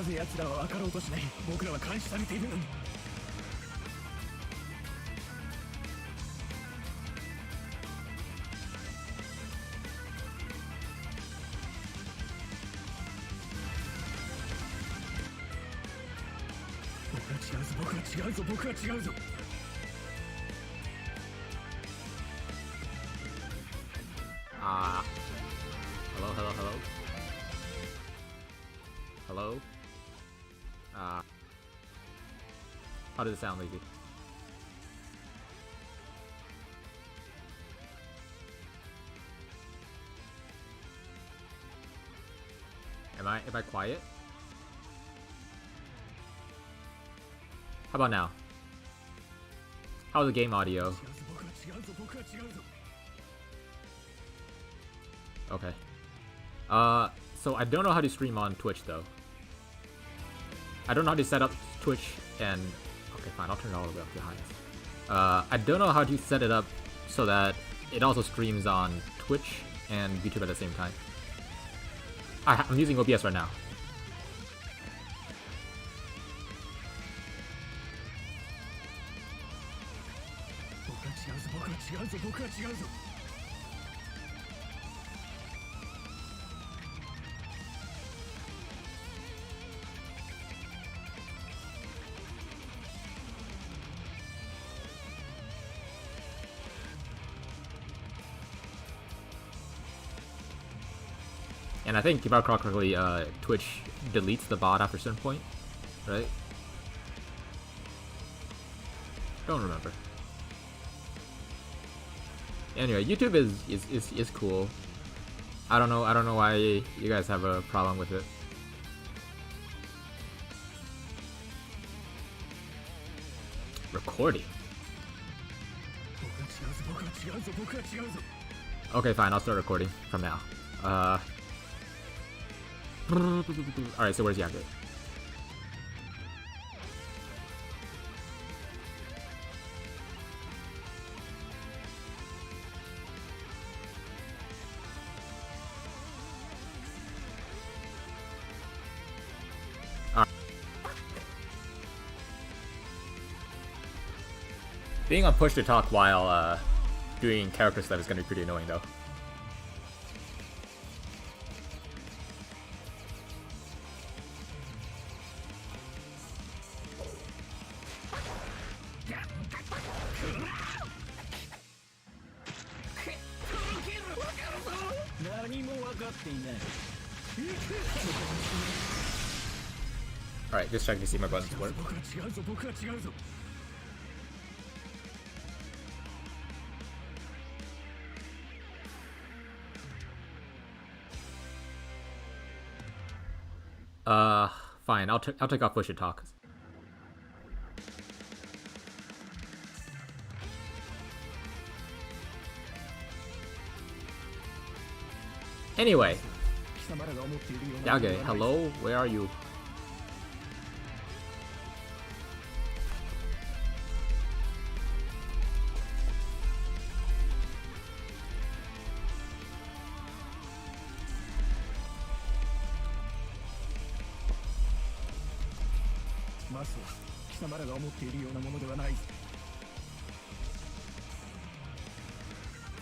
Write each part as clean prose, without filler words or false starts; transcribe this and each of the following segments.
ぜ奴らは分かろうとしない。僕らは監視されているのに。僕は違うぞ、僕は違うぞ。Hello, hello, hello. Hello? How does it sound, Lizzie? Am I quiet? How about now? How's the game audio? Okay. So I don't know how to stream on Twitch though. I don't know how to set up Twitch and... Okay, fine, I'll turn it all the way up to highest. I don't know how to set it up so that it also streams on Twitch and YouTube at the same time. I'm using OBS right now. And I think, if I recall correctly, Twitch deletes the bot after a certain point, right? Don't remember. Anyway, YouTube is cool. I don't know why you guys have a problem with it. Recording. Okay, fine. I'll start recording from now. Alright, so where's Yage? Being on push to talk while doing character stuff is gonna be pretty annoying though. Alright, just checking to see my buttons work. Fine. I'll take off push to talk. Anyway, Yage, hello, where are you?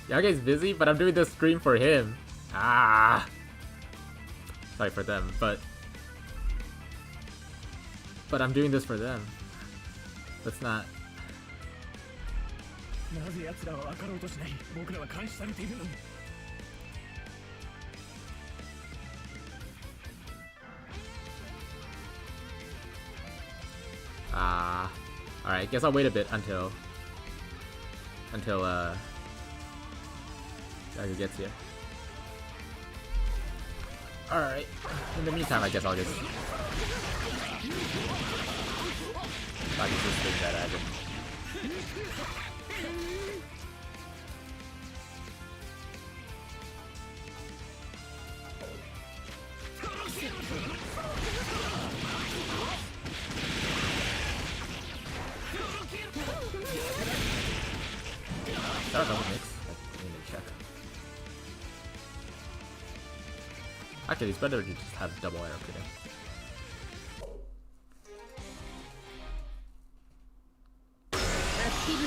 Yage's busy, but I'm doing this stream for him. Sorry for them, but I'm doing this for them. That's not. Alright, guess I'll wait a bit until Yage gets here. Alright, in the meantime, I guess I'll just thing that at him. Is that a double mix? I need to check. Actually, it's better to just have double Arakune. Alright,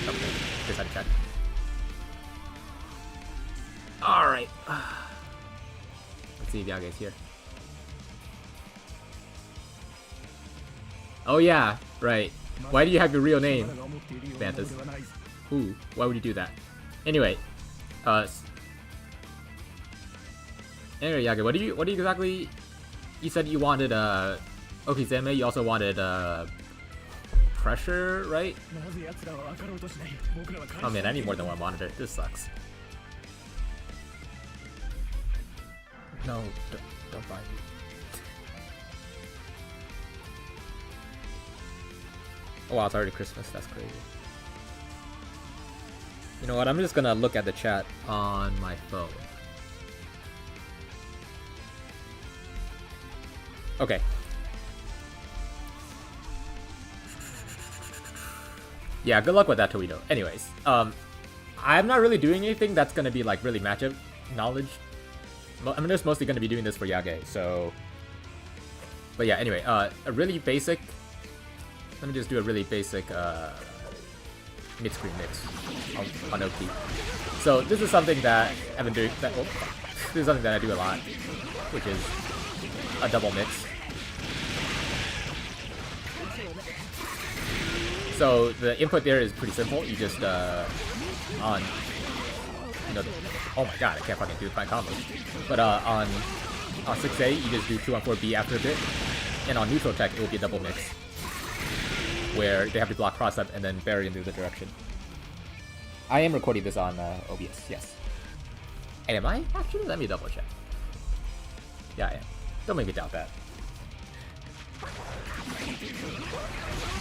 okay. Just had to check. Alright. Let's see if Yage's here. Oh yeah, right. Why do you have your real name, Bantas? Ooh, why would you do that? Anyway, anyway, Yage, what do you exactly? You said you wanted Okizeme. You also wanted pressure, right? Oh man, I need more than one monitor. This sucks. No, don't buy me. Oh wow, it's already Christmas. That's crazy. You know what? I'm just gonna look at the chat on my phone. Okay. Yeah, good luck with that, Toledo. Anyways, I'm not really doing anything that's gonna be like really matchup knowledge. I'm just mostly gonna be doing this for Yage, so. But yeah, anyway, a really basic. Let me just do a really basic mid-screen mix on OP. So this is something that I've been doing. This is something that I do a lot, which is a double mix. So the input there is pretty simple. You just on oh my god, I can't fucking do fine combos. But on 6A you just do 2 on 4B after a bit, and on neutral tech it will be a double mix, where they have to block cross up and then bury into the direction. I am recording this on OBS, yes. And am I? Actually, let me double check. Yeah, I am. Don't make me doubt that.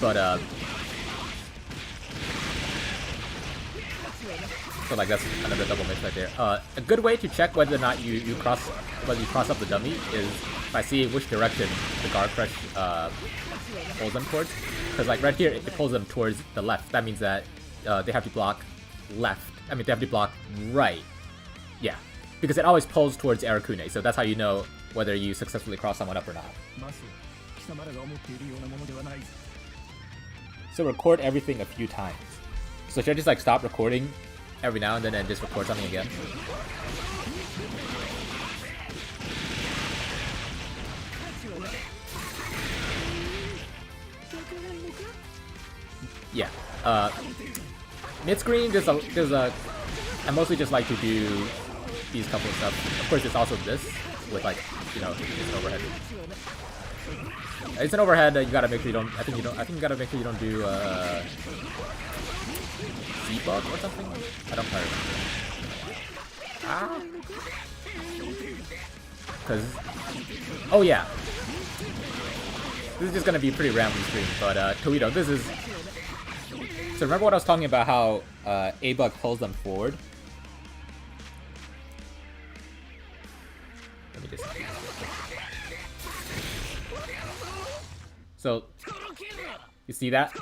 But, so like that's another double mix right there. A good way to check whether or not you cross up the dummy is by seeing which direction the guard crush pulls them towards. Because like right here, it pulls them towards the left. That means that they have to block left. I mean, they have to block right. Yeah, because it always pulls towards Arakune. So that's how you know whether you successfully cross someone up or not. So record everything a few times. So should I just like stop recording every now and then and just record something again? Yeah. Mid-screen, there's a I mostly just like to do these couple of stuff. Of course, there's also this with like, you know, it's an overhead. It's an overhead. You gotta make sure you don't. I think you gotta make sure you don't do C-bug or something. I don't quite remember. Ah. Cause. Oh yeah. This is just gonna be a pretty rambling stream, but Toledo, this is. So remember what I was talking about? How A-bug pulls them forward. Let me just. So, you see that?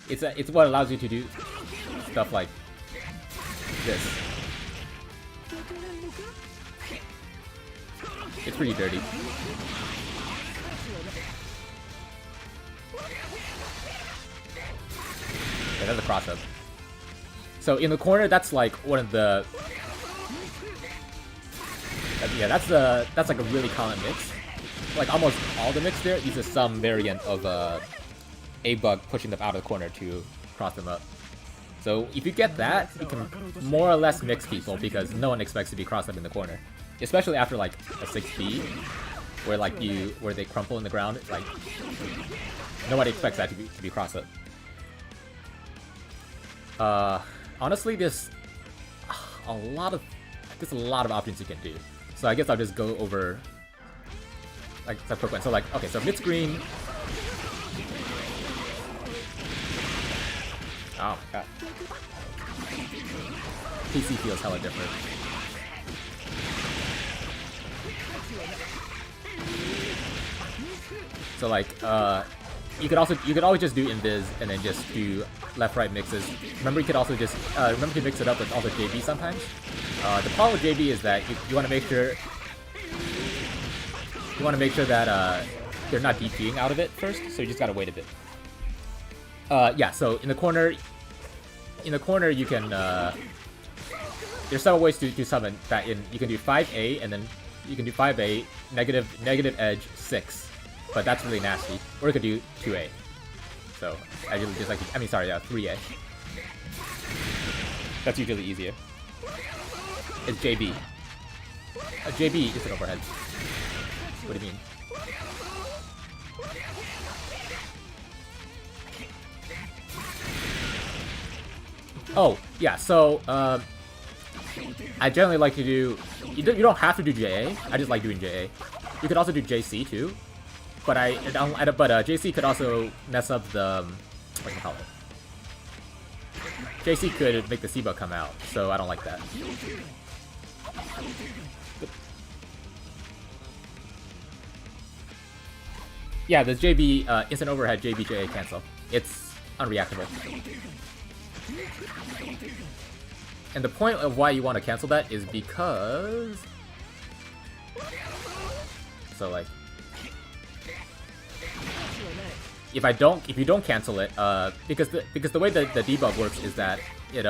It's what allows you to do stuff like this. It's pretty dirty. Yeah, that's a cross-up. So in the corner, that's like one of the. Yeah, that's like a really common mix. Like almost all the mix there uses some variant of A-bug pushing them out of the corner to cross them up. So if you get that, you can more or less mix people because no one expects to be crossed up in the corner, especially after like a 6B, where like where they crumple in the ground. Like nobody expects that to be crossed up. Honestly, there's a lot of options you can do. So I guess I'll just go over like some quick ones. So like, okay, so mid-screen. Oh my god. PC feels hella different. So like, you could always just do invis and then just do left-right mixes. Remember, you could also just remember to mix it up with also JB sometimes. The problem with JB is that you want to make sure that they're not DPing out of it first, so you just gotta wait a bit. Yeah. So in the corner, you can there's several ways to summon that in. You can do 5A and then you can do 5A negative edge 6. But that's really nasty. Or you could do 2A. So I usually just like, 3A. That's usually easier. It's JB. JB is an overhead. What do you mean? Oh, yeah, so, I generally like to do... You don't have to do JA. I just like doing JA. You could also do JC too. But JC could also mess up the what do you call it? JC could make the C-Bug come out, so I don't like that. Yeah, the JB instant overhead JB JA cancel. It's unreactable. And the point of why you want to cancel that is because like if you don't cancel it, because the way that the debug works is that it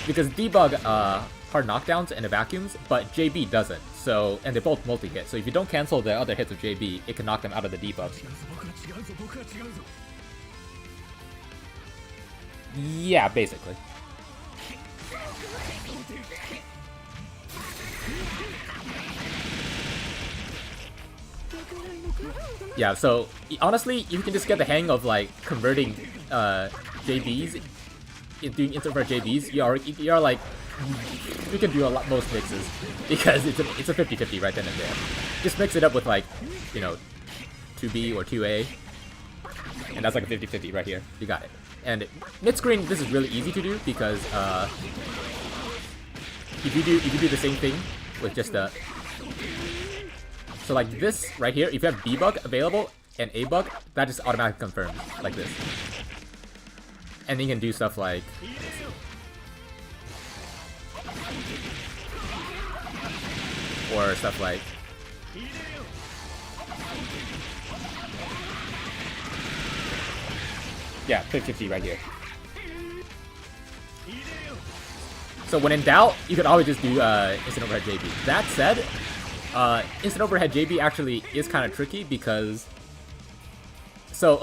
because debug hard knockdowns and vacuums, but JB doesn't. So and they both multi-hit. So if you don't cancel the other hits of JB, it can knock them out of the debug. Yeah, basically. Yeah, so honestly, you can just get the hang of like converting JBs into instant JBs. You are like you can do most mixes because it's a 50-50 right then and there. Just mix it up with like 2B or 2A, and that's like a 50-50 right here. You got it. And mid screen, this is really easy to do because if you do the same thing with just a so like this right here, if you have B-Bug available and A-Bug, that just automatically confirms like this. And then you can do stuff like or stuff like yeah, 50-50 right here. So when in doubt, you could always just do instant overhead JB. That said, instant overhead JB actually is kind of tricky because so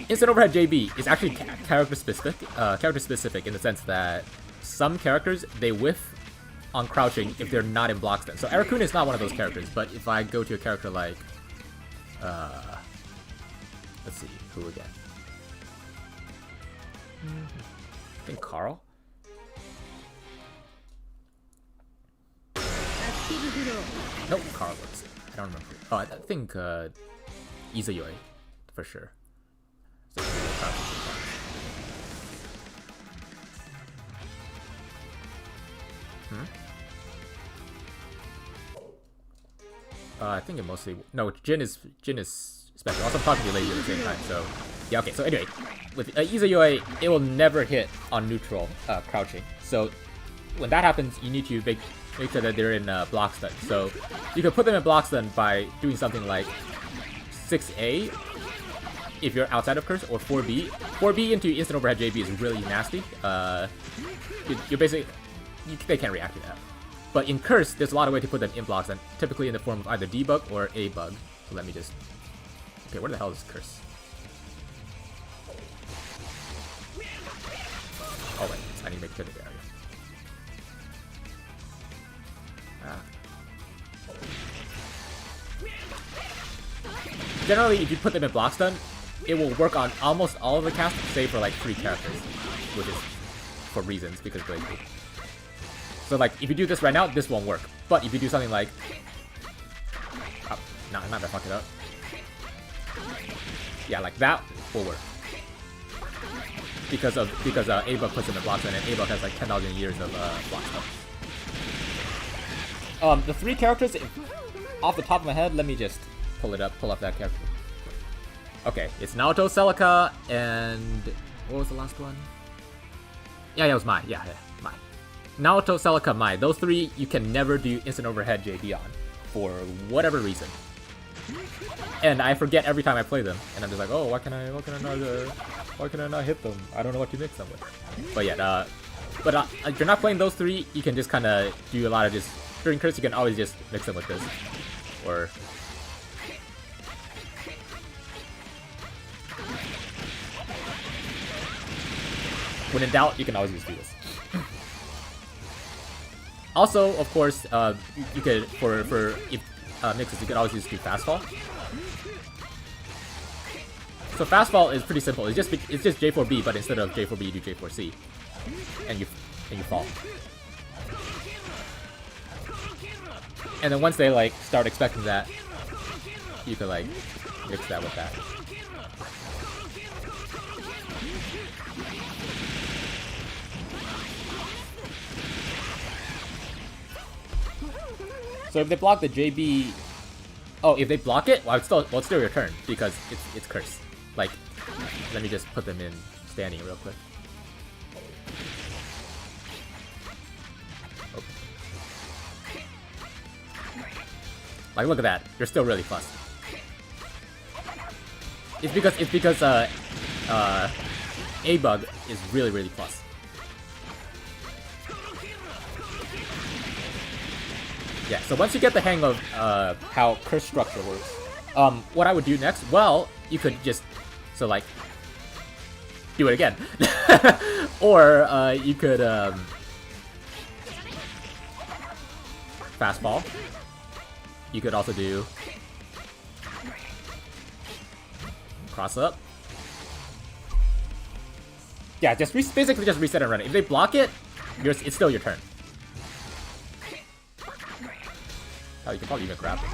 instant overhead JB is actually character specific in the sense that some characters they whiff on crouching if they're not in block stun. So Arakune is not one of those characters, but if I go to a character like let's see who again. I think Carl. Nope, Carl was. I don't remember. Oh, I think Izayoi for sure. So, I think it mostly Jin is special. Also, I'm talking to you lady at the same time. So yeah, okay. So anyway, with Izayoi, it will never hit on neutral crouching. So when that happens, you need to make sure that they're in block stun. So you can put them in block stun by doing something like 6A if you're outside of curse, or 4B. 4B into instant overhead JB is really nasty. You're basically they can't react to that. But in curse, there's a lot of ways to put them in block stun, typically in the form of either debug or a bug. So let me just okay, where the hell is curse? Oh wait, I need to make a pivot area. Generally, if you put them in block stun, it will work on almost all of the casts, save for like 3 characters, which is for reasons, because like, so like if you do this right now, this won't work. But if you do something like, oh, no, I'm not gonna fuck it up. Yeah, like that will work because A-Bug puts them in block stun, and A-Bug has like 10,000 years of block stun. The 3 characters, off the top of my head, let me just pull up that character. Okay, it's Naoto, Celica, and what was the last one? Yeah, it was Mai. Yeah, Mai. Naoto, Celica, Mai. Those 3 you can never do instant overhead JB on for whatever reason. And I forget every time I play them, and I'm just like, oh, why can I not hit them? I don't know what to mix them with. But yeah, if you're not playing those 3, you can just kind of do a lot of just during curse. You can always just mix them with this, or when in doubt, you can always just do this. Also, of course, you could for mixes, you could always just do fast fall. So fast fall is pretty simple. It's just J4B, but instead of J4B, you do J4C, and you fall. And then once they like start expecting that, you can like mix that with that. So if they block the JB, oh, if they block it, well, it's still your turn because it's curse. Like, let me just put them in standing real quick. Okay. Like, look at that. You're still really fussed. It's because A-Bug is really plus. Yeah, so once you get the hang of how curse structure works, what I would do next, well, you could just, so like, do it again. Or you could fastball. You could also do cross up. Yeah, just basically just reset and run it. If they block it, it's still your turn. Oh, you can probably even grab it.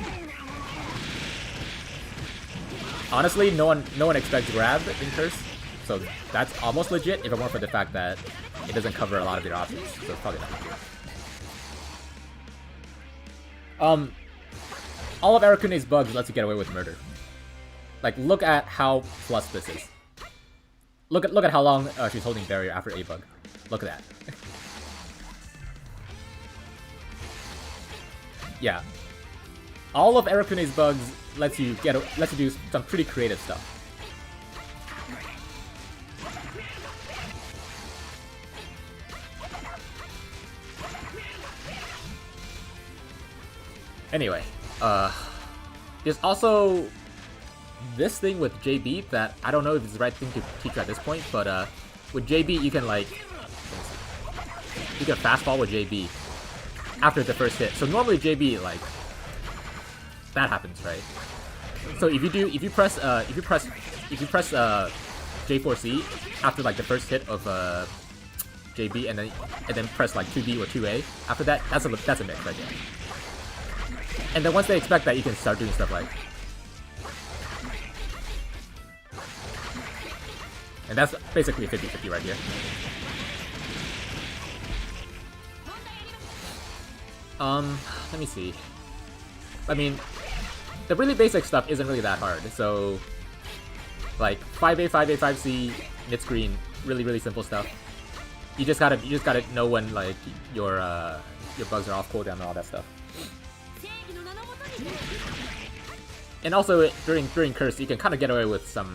Honestly, no one expects grab in curse, so that's almost legit if it weren't for the fact that it doesn't cover a lot of their options, so it's probably not legit. All of Arakune's bugs lets you get away with murder. Like, look at how plus this is. Look at how long she's holding barrier after a bug. Look at that. Yeah. All of Arakune's bugs lets you do some pretty creative stuff. Anyway, there's also this thing with JB that I don't know if it's the right thing to teach you at this point, but with JB you can fastball with JB after the first hit. So normally JB like that happens, right? So if you press J4C after like the first hit of JB and then press like 2B or 2A after that, that's a mix right there. And then once they expect that, you can start doing stuff like, and that's basically a 50-50 right here. Let me see. I mean, the really basic stuff isn't really that hard. So, like 5A, 5A, 5C, mid screen, really simple stuff. You just gotta know when like your bugs are off cooldown and all that stuff. And also during curse, you can kind of get away with a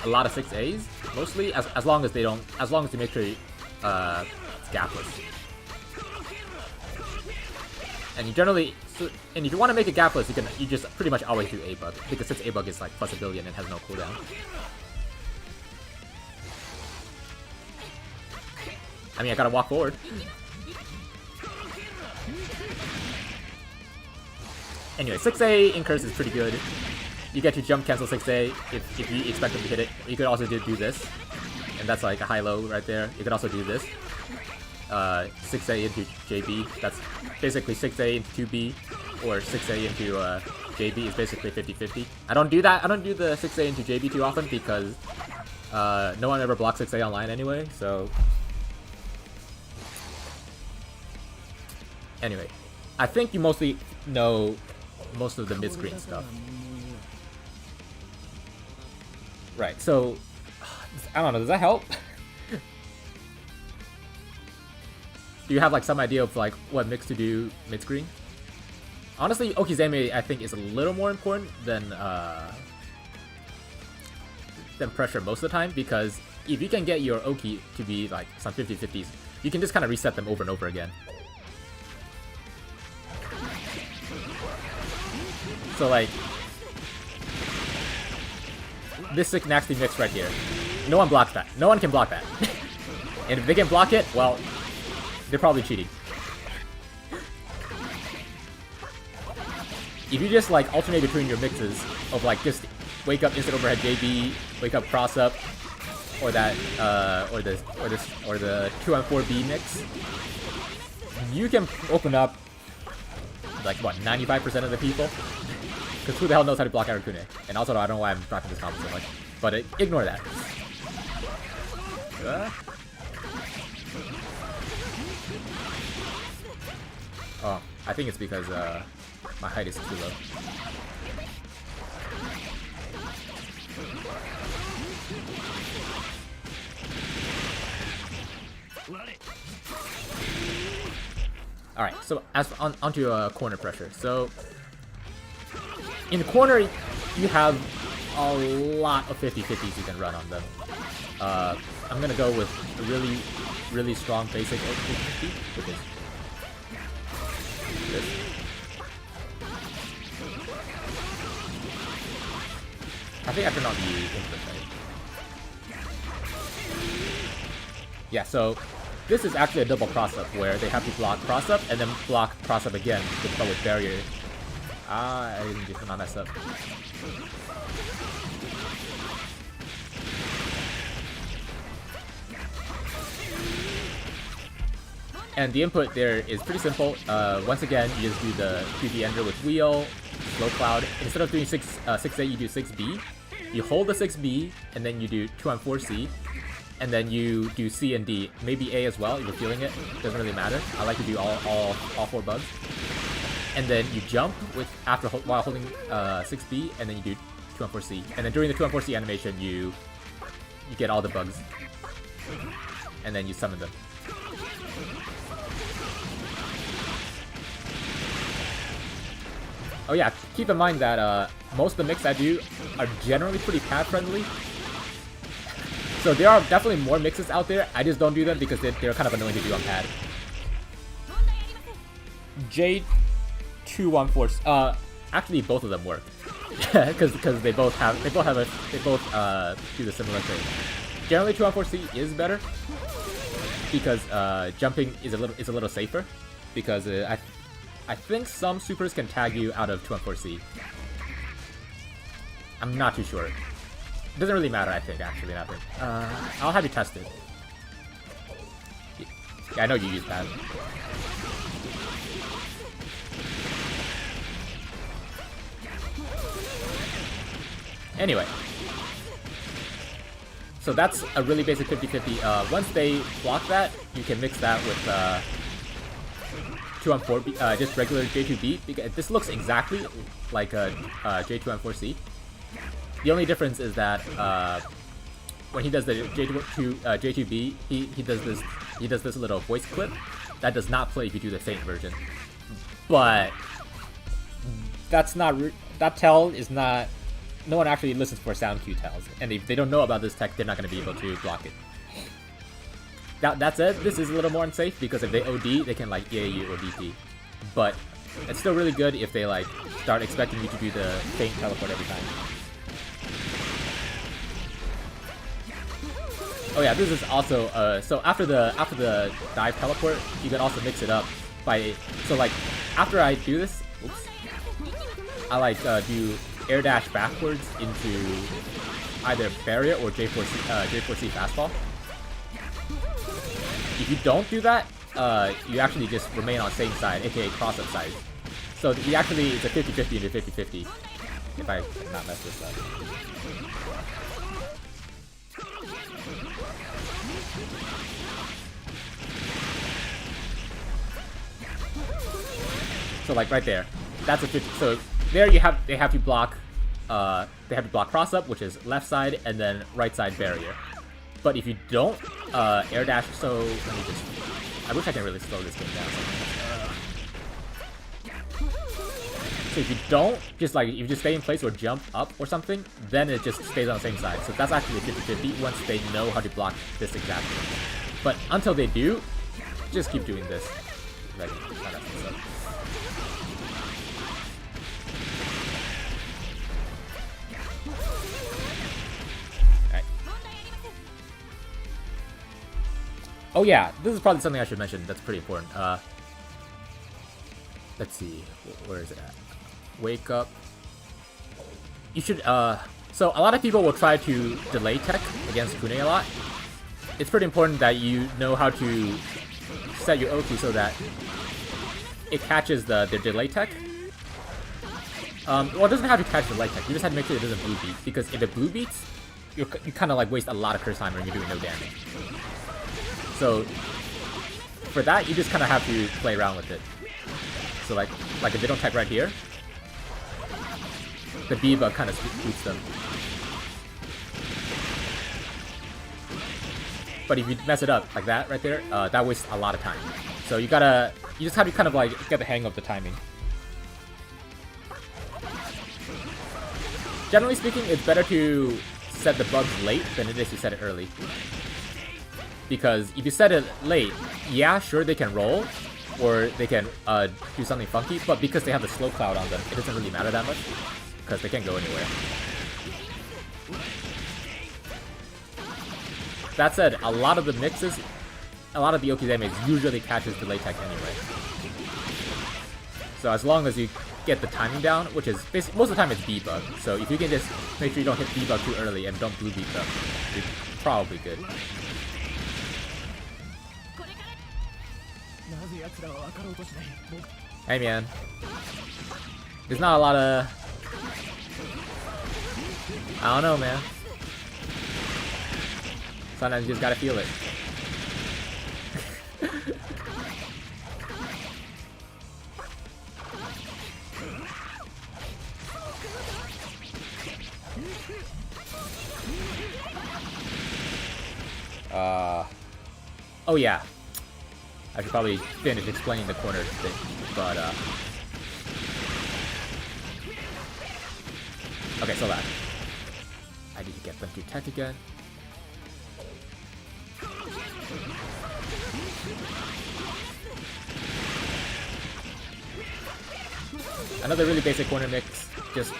lot of 6As mostly, as long as they make sure it's gapless. And you generally, and if you want to make it gapless, you just pretty much always do A-Bug, because since A-Bug is like plus a billion and has no cooldown. I mean, I gotta walk forward. Anyway, 6A in curse is pretty good. You get to jump cancel 6A if you expect them to hit it. You could also do this, and that's like a high-low right there. You could also do this. 6A into JB, that's basically 6A into 2B, or 6A into JB is basically 50-50. I don't do that. I don't do the 6A into JB too often because no one ever blocks 6A online anyway, so... Anyway, I think you mostly know most of the mid-screen stuff. Right, so I don't know, does that help? Do you have like some idea of like what mix to do mid-screen? Honestly, Okizeme I think is a little more important than pressure most of the time, because if you can get your Oki to be like some 50-50s, you can just kind of reset them over and over again. So like, this sick nasty mix right here, no one blocks that. No one can block that. And if they can block it, well, they're probably cheating. If you just like alternate between your mixes of like just wake up instant overhead JB, wake up cross up, or that or the 2-on-4B mix, you can open up like what 95% of the people. Because who the hell knows how to block Arakune? And also, I don't know why I'm dropping this combo so much. But ignore that. Oh, I think it's because my height is too low. Alright, so as onto corner pressure. So in the corner, you have a lot of 50-50s you can run on them. I'm gonna go with a really, really strong basic 50, which is this. I think I turned on the input, right? Yeah, so this is actually a double cross-up where they have to block cross-up and then block cross-up again with barrier. I didn't just not mess up. And the input there is pretty simple. Once again, you just do the 3D ender with wheel, slow cloud. Instead of doing 6A, you do 6B. You hold the 6B, and then you do 2-on-4C. And then you do C and D, maybe A as well if you're feeling it. Doesn't really matter. I like to do all 4 bugs. And then you jump while holding 6B, and then you do 2-on-4C. And then during the 2-on-4C animation, you get all the bugs, and then you summon them. Oh yeah, keep in mind that most of the mix I do are generally pretty pad friendly. So there are definitely more mixes out there. I just don't do them because they're kind of annoying to do on pad. J214. Actually, both of them work because they both do the similar thing. Generally, 2-on-4C is better because jumping is a little safer because I think some supers can tag you out of 2-on-4C. I'm not too sure. It doesn't really matter, I think, actually, nothing. I'll have you test it. Yeah, I know you use that. Anyway. So that's a really basic 50-50. Once they block that, you can mix that with 2-on-4B, just regular J2B. Because this looks exactly like a J2-on-4C. The only difference is that when he does the J2B, he does this little voice clip that does not play if you do the Saint version. But that's not that tell is not. No one actually listens for sound cue tells, and if they don't know about this tech, they're not going to be able to block it. That said, this is a little more unsafe because if they OD, they can like EA you or DP. But it's still really good if they like start expecting you to do the Saint teleport every time. Oh yeah, this is also so after the dive teleport, you can also mix it up by like after I do this, oops, I like do air dash backwards into either barrier or J4C fastball. If you don't do that, you actually just remain on same side, aka cross-up side. So you actually it's a 50-50 into 50-50. If I not mess this up. So like right there, that's a 50. So there they have you block cross up, which is left side, and then right side barrier. But if you don't air dash, so let me just. I wish I can really slow this game down. So if you don't, if you just stay in place or jump up or something, then it just stays on the same side. So that's actually a 50-50 once they know how to block this exactly. But until they do, just keep doing this. Right. Oh yeah, this is probably something I should mention that's pretty important. Let's see, where is it at? Wake up. You should, so a lot of people will try to delay tech against Kune a lot. It's pretty important that you know how to set your Oki so that it catches their delay tech. Well, it doesn't have to catch delay tech, you just have to make sure it doesn't blue beat, because if it blue beats, you kind of like waste a lot of curse time when you're doing no damage. So, for that, you just kind of have to play around with it. So like if they don't tech right here, the B-bug kind of boots them. But if you mess it up like that right there, that wastes a lot of time. So you just have to kind of like get the hang of the timing. Generally speaking, it's better to set the bugs late than it is to set it early. Because if you set it late, yeah, sure they can roll, or they can do something funky, but because they have the slow cloud on them, it doesn't really matter that much, because they can't go anywhere. That said, a lot of the mixes, a lot of the Okizeme usually catches delay tech anyway. So as long as you get the timing down, which is basically, most of the time it's B-bug, so if you can just make sure you don't hit B-bug too early and don't blue beat them, you're probably good. Hey man, there's not a lot of... I don't know, man. Sometimes you just gotta feel it. Oh yeah. I should probably finish explaining the corner thing, but okay, so that I need to get them to tech again. Another really basic corner mix, just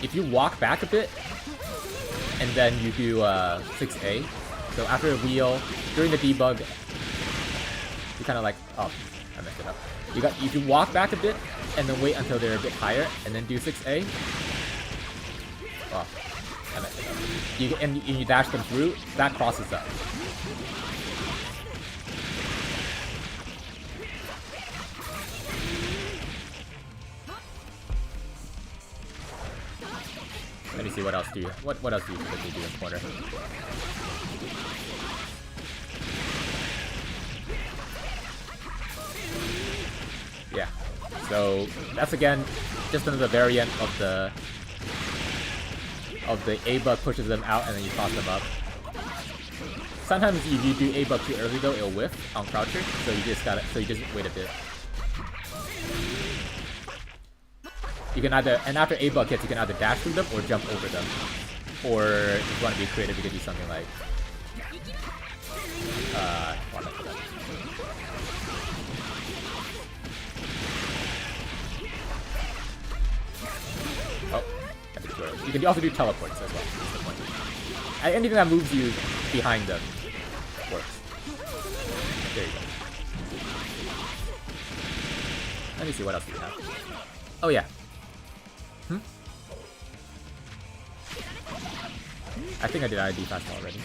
if you walk back a bit and then you do 6A. So after a wheel, during the debug, you kind of like, oh, I messed it up. If you walk back a bit and then wait until they're a bit higher and then do 6A. Oh, I messed it up. And you dash them through, that crosses up. Let me see what else do you what else do you typically do in corner? Yeah. So that's again just another variant of the A-bug pushes them out and then you toss them up. Sometimes if you do A-bug too early though, it'll whiff on croucher, so you just wait a bit. You can either, and after A-bug hits, you can either dash through them or jump over them. Or if you want to be creative, you can do something like... Oh, I think you can also do teleports as well. That's the point. Anything that moves you behind them works. There you go. Let me see what else we have. Oh yeah. I think I did ID fastball already.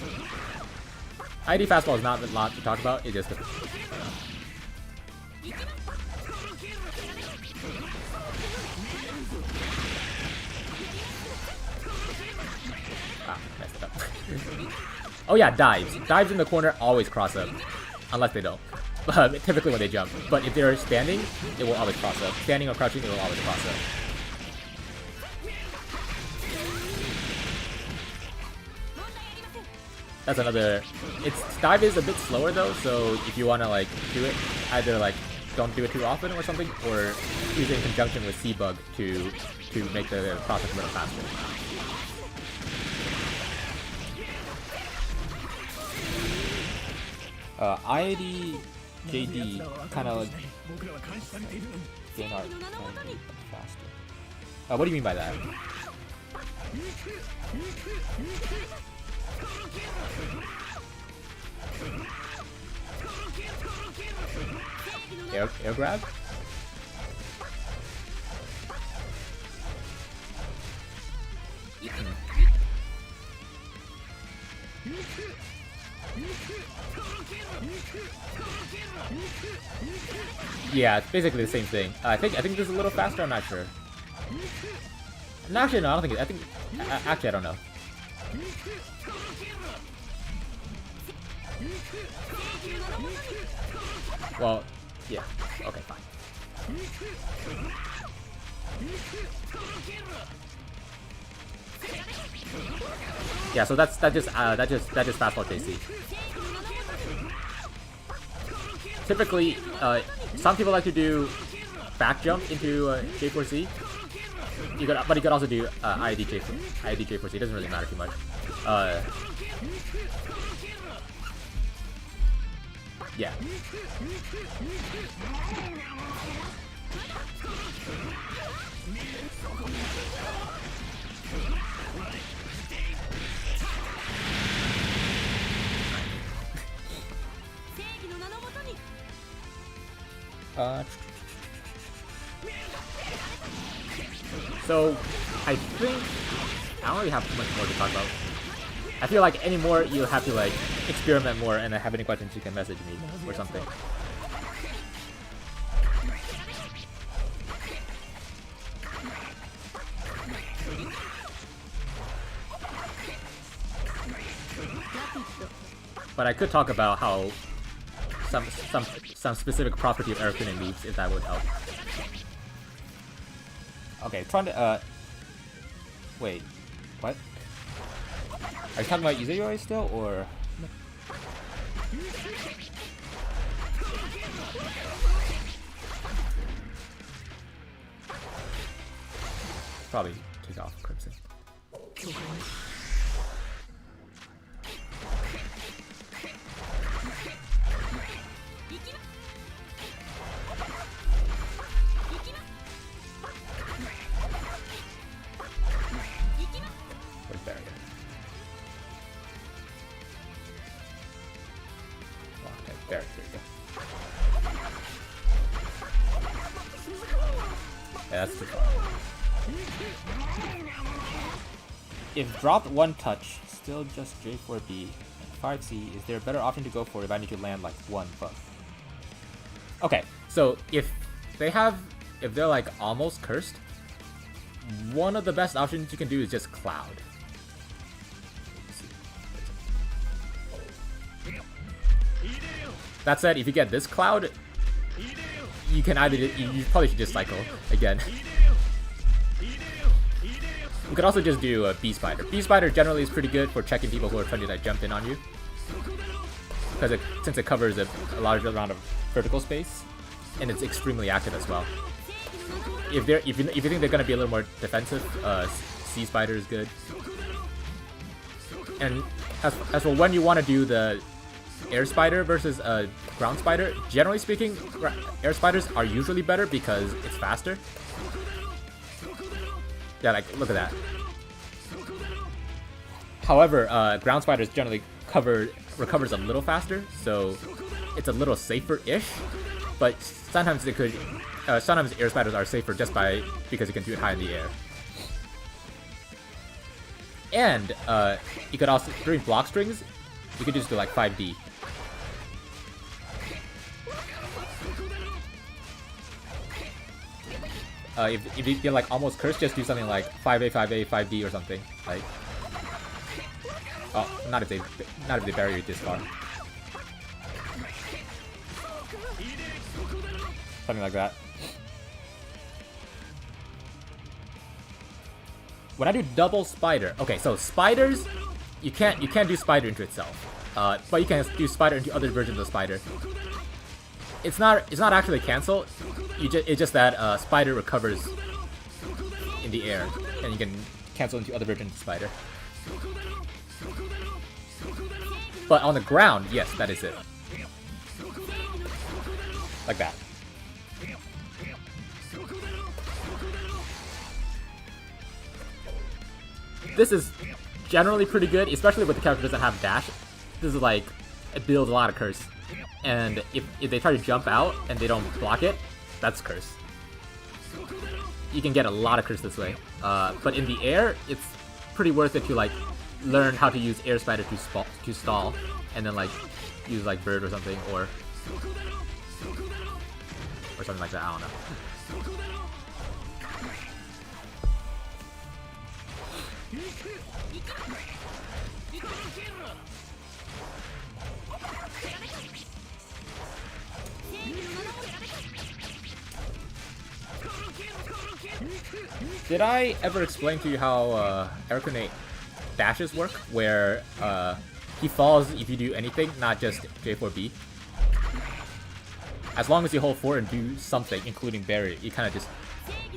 ID fastball is not a lot to talk about, it just... Ah, messed up. Oh yeah, dives. Dives in the corner always cross up. unless they don't. Typically when they jump. But if they're standing, it will always cross up. Standing or crouching, it will always cross up. That's another... Its dive is a bit slower though, so if you want to like do it, either like don't do it too often or something, or use it in conjunction with C-Bug to make the process a little faster. IAD JD kind of like gain art faster. What do you mean by that? Air grab? Yeah, it's basically the same thing. I think this is a little faster. I'm not sure. No, actually, no, I don't think. Actually, I don't know. Well, yeah. Okay, fine. Yeah, so that just fastball JC. Typically, some people like to do back jump into J4C. But you could also do IAD J4C. It doesn't really matter too much. Yeah. So, I think I don't really have too much more to talk about. I feel like any more you'll have to like experiment more, and if have any questions you can message me or something. But I could talk about how some specific property of Arakune moves, if that would help. Okay, trying to wait, what? Are you talking about Izayoi still, or? Probably take off Crimson. There you go. Yeah, that's too far. If dropped one touch, still just J4B, 5C, is there a better option to go for if I need to land like one buff? Okay, so if they're like almost cursed, one of the best options you can do is just Cloud. That said, if you get this Cloud, you can either you probably should just cycle again. You could also just do a B Spider. B Spider generally is pretty good for checking people who are trying to like jump in on you, because since it covers a large amount of vertical space, and it's extremely active as well. If you think they're gonna be a little more defensive, C Spider is good. And as for when you want to do the Air Spider versus Ground Spider, generally speaking, Air Spiders are usually better because it's faster. Yeah, like, look at that. However, Ground Spiders generally recovers a little faster, so it's a little safer-ish. But sometimes sometimes Air Spiders are safer just because you can do it high in the air. And you could also, during block strings, you could just do like 5D. If you get like almost cursed, just do something like 5A, 5A, 5D or something. Like, oh, not if they bury you this far. something like that. When I do double spider, okay, so spiders, you can't do spider into itself, but you can do spider into other versions of spider. It's not actually cancel. It's just that spider recovers in the air, and you can cancel into other versions of spider. But on the ground, yes, that is it. Like that. This is generally pretty good, especially with the character doesn't have dash. This is like, it builds a lot of curse. And if they try to jump out and they don't block it, that's curse. You can get a lot of curse this way. But in the air, it's pretty worth it to like learn how to use air spider to stall, and then like use like bird or something, or something like that. I don't know. Did I ever explain to you how Arakune dashes work? Where he falls if you do anything, not just J4B. As long as you hold 4 and do something, including barrier, you kind of just...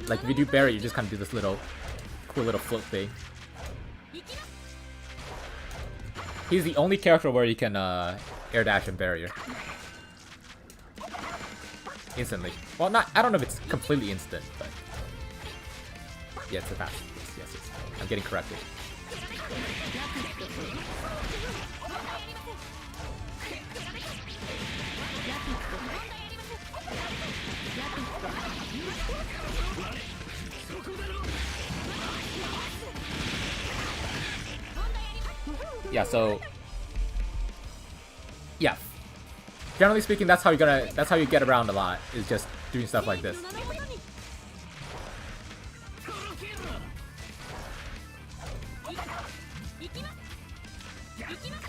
Like, if you do barrier, you just kind of do this little... cool little flip thing. He's the only character where you can air dash and barrier. Instantly. Well, not... I don't know if it's completely instant, but... Yeah, it's a fast. Yes. I'm getting corrected. Yeah, so... Yeah. Generally speaking, that's how you get around a lot, is just doing stuff like this.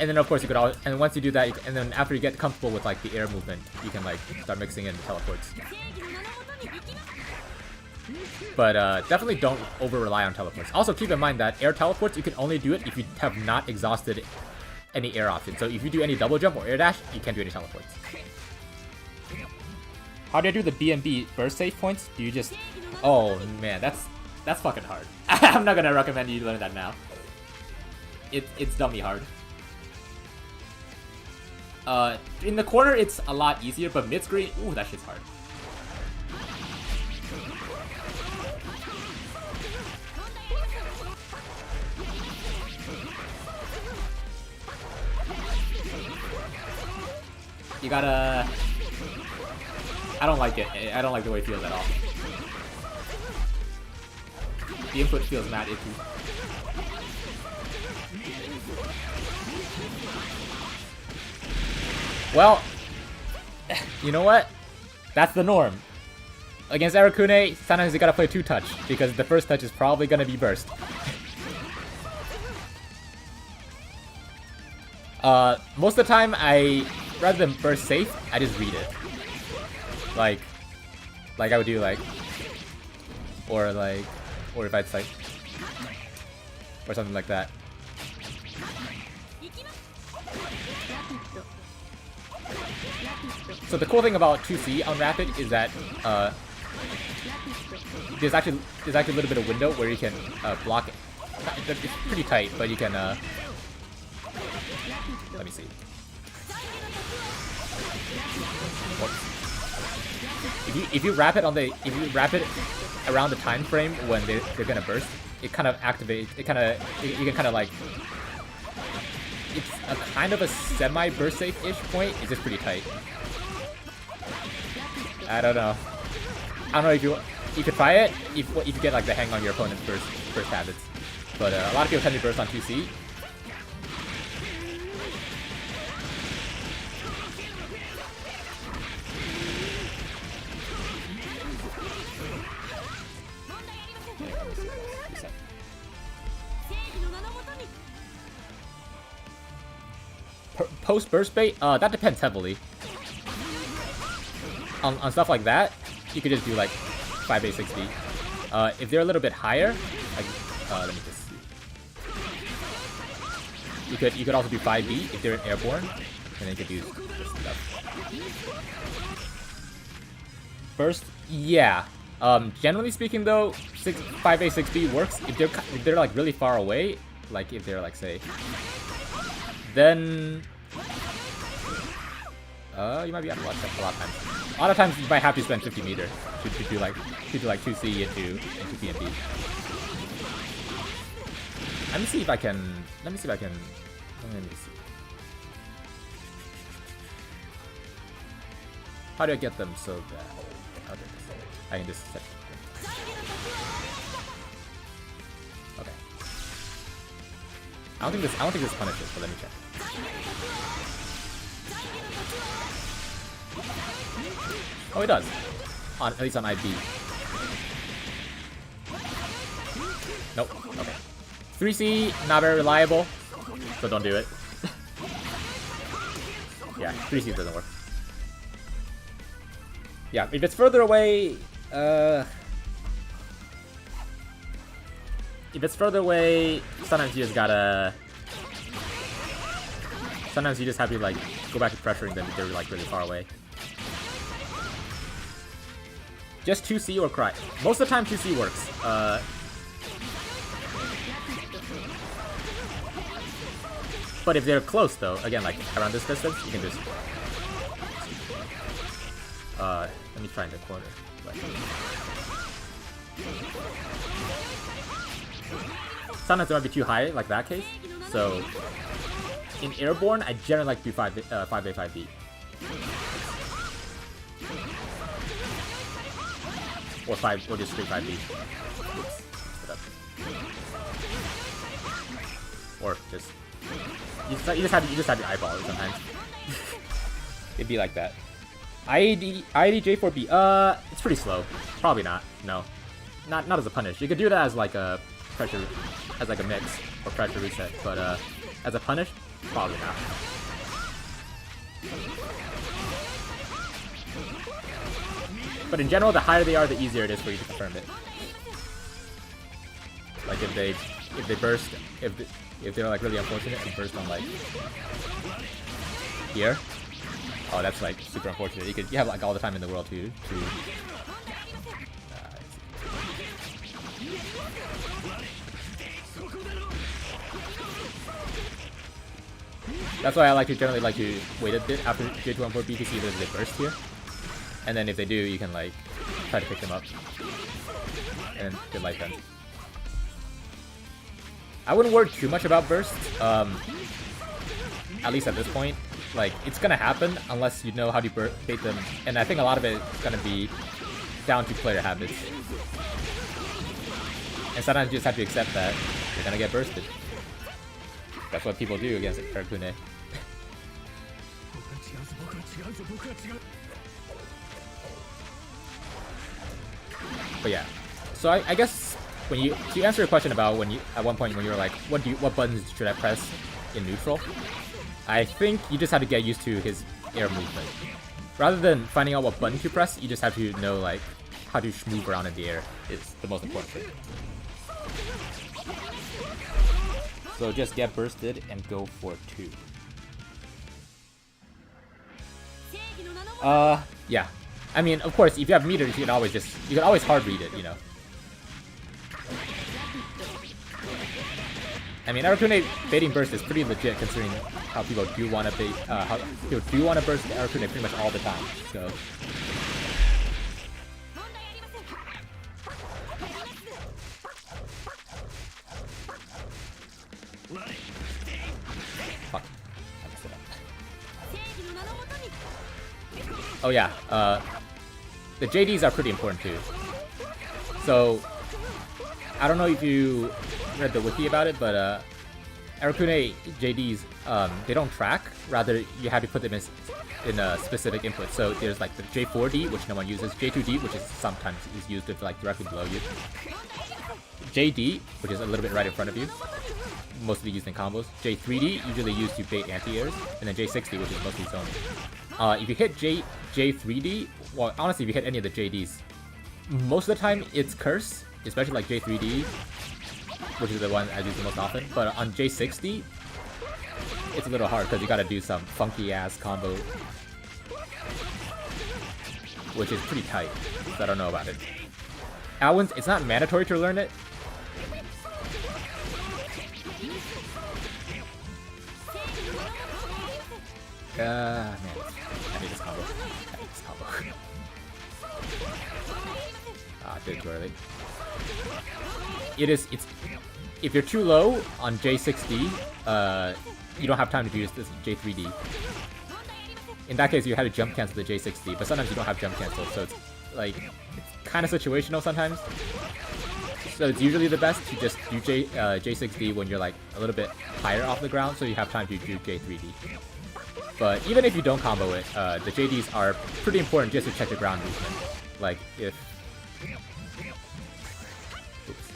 And then of course you could always, and once you do that, and then after you get comfortable with like the air movement, you can like start mixing in the teleports. But definitely don't over rely on teleports. Also keep in mind that air teleports, you can only do it if you have not exhausted any air options. So if you do any double jump or air dash, you can't do any teleports. How do I do the B&B burst save points? Do you just... Oh man, that's fucking hard. I'm not gonna recommend you learn that now. It's dummy hard. In the corner, it's a lot easier, but mid-screen, ooh, that shit's hard. You gotta... I don't like it. I don't like the way it feels at all. The input feels mad icky. Well, you know what? That's the norm. Against Arakune, sometimes you gotta play 2-touch, because the first touch is probably gonna be burst. Most of the time, rather than burst safe, I just read it. Like I would do like, or if I'd like, or something like that. So the cool thing about 2C on Rapid is that there's actually a little bit of window where you can block it. It's pretty tight, but you can let me see. If you wrap it around the time frame when they're gonna burst, it kind of activates. You can kind of like, it's a kind of a semi burst safe-ish point. It's just pretty tight. I don't know. I don't know if you could try it if you get like the hang on your opponent's burst habits, but a lot of people tend to burst on 2C. Post burst bait? That depends heavily on stuff like that. you could just do like 5A, 6B. If they're a little bit higher, like, let me just see. You could also do 5B if they're airborne, and then you could use this stuff. Burst, yeah. Generally speaking though, 5A, 6B works if they're like really far away, like if they're like say, then you might be out of luck a lot of times. A lot of times you might have to spend 50 meters to do like 2C into PMB. Let me see if I can. Let me see. How do I get them so that I can just set them? Okay. I don't think this punishes, but let me check. Oh, it does. At least on IB. Nope. Okay. 3C, not very reliable, so don't do it. Yeah, 3C doesn't work. Yeah, if it's further away, sometimes you just gotta... Sometimes you just have to, like, go back to pressuring them if they're, like, really far away. Just 2C or cry. Most of the time 2C works. But if they're close though, again like around this distance, you can just let me try in the corner. Sometimes it might be too high, like that case. So in airborne, I generally like to do 5A, 5B. Or just straight 5B. Or just you just have to eyeball it sometimes. It'd be like that. IAD J4B. It's pretty slow. Probably not. No, not as a punish. You could do that as like a pressure, as like a mix or pressure reset. But as a punish, probably not. But in general, the higher they are, the easier it is for you to confirm it. Like if they burst, if they're like really unfortunate and burst on like here, oh that's like super unfortunate. You have like all the time in the world to that's why I generally like to wait a bit after J214B to see whether they burst here. And then if they do, you can like try to pick them up. And good life then. I wouldn't worry too much about bursts. At least at this point. Like, it's gonna happen unless you know how to bait them. And I think a lot of it is gonna be down to player habits. And sometimes you just have to accept that you're gonna get bursted. That's what people do against Arakune. But yeah, so I guess when to answer your question about when you at one point when you were like, what buttons should I press in neutral? I think you just have to get used to his air movement. Rather than finding out what button to press, you just have to know like how to move around in the air is the most important thing. So just get bursted and go for 2. Yeah. I mean, of course, if you have meters, you can always hard read it, you know. I mean, Arakune baiting burst is pretty legit considering how people do want to bait, how people do want to burst Arakune pretty much all the time. So. Fuck. I messed it up. Oh yeah, the JDs are pretty important too. So, I don't know if you read the wiki about it, but Arakune JDs, they don't track. Rather, you have to put them in a specific input. So there's like the J4D, which no one uses, J2D, which is sometimes used if like directly below you, JD, which is a little bit right in front of you, mostly used in combos, J3D, usually used to bait anti-airs, and then J60, which is mostly zoning. if you hit J3D, well, honestly, if you hit any of the JDs, most of the time it's Curse, especially like J3D, which is the one I use the most often. But on J60, it's a little hard because you gotta do some funky ass combo, which is pretty tight. So I don't know about it. Alwyn's, it's not mandatory to learn it. Man, I need this combo. I need this combo. Did it too early. It's if you're too low on J60, you don't have time to use this J3D. In that case, you have to jump cancel the J60, but sometimes you don't have jump cancel, so it's like it's kind of situational sometimes. So it's usually the best to just do J60 when you're like a little bit higher off the ground, so you have time to do J3D. But even if you don't combo it, the JDs are pretty important just to check the ground movement. Like if... Oops.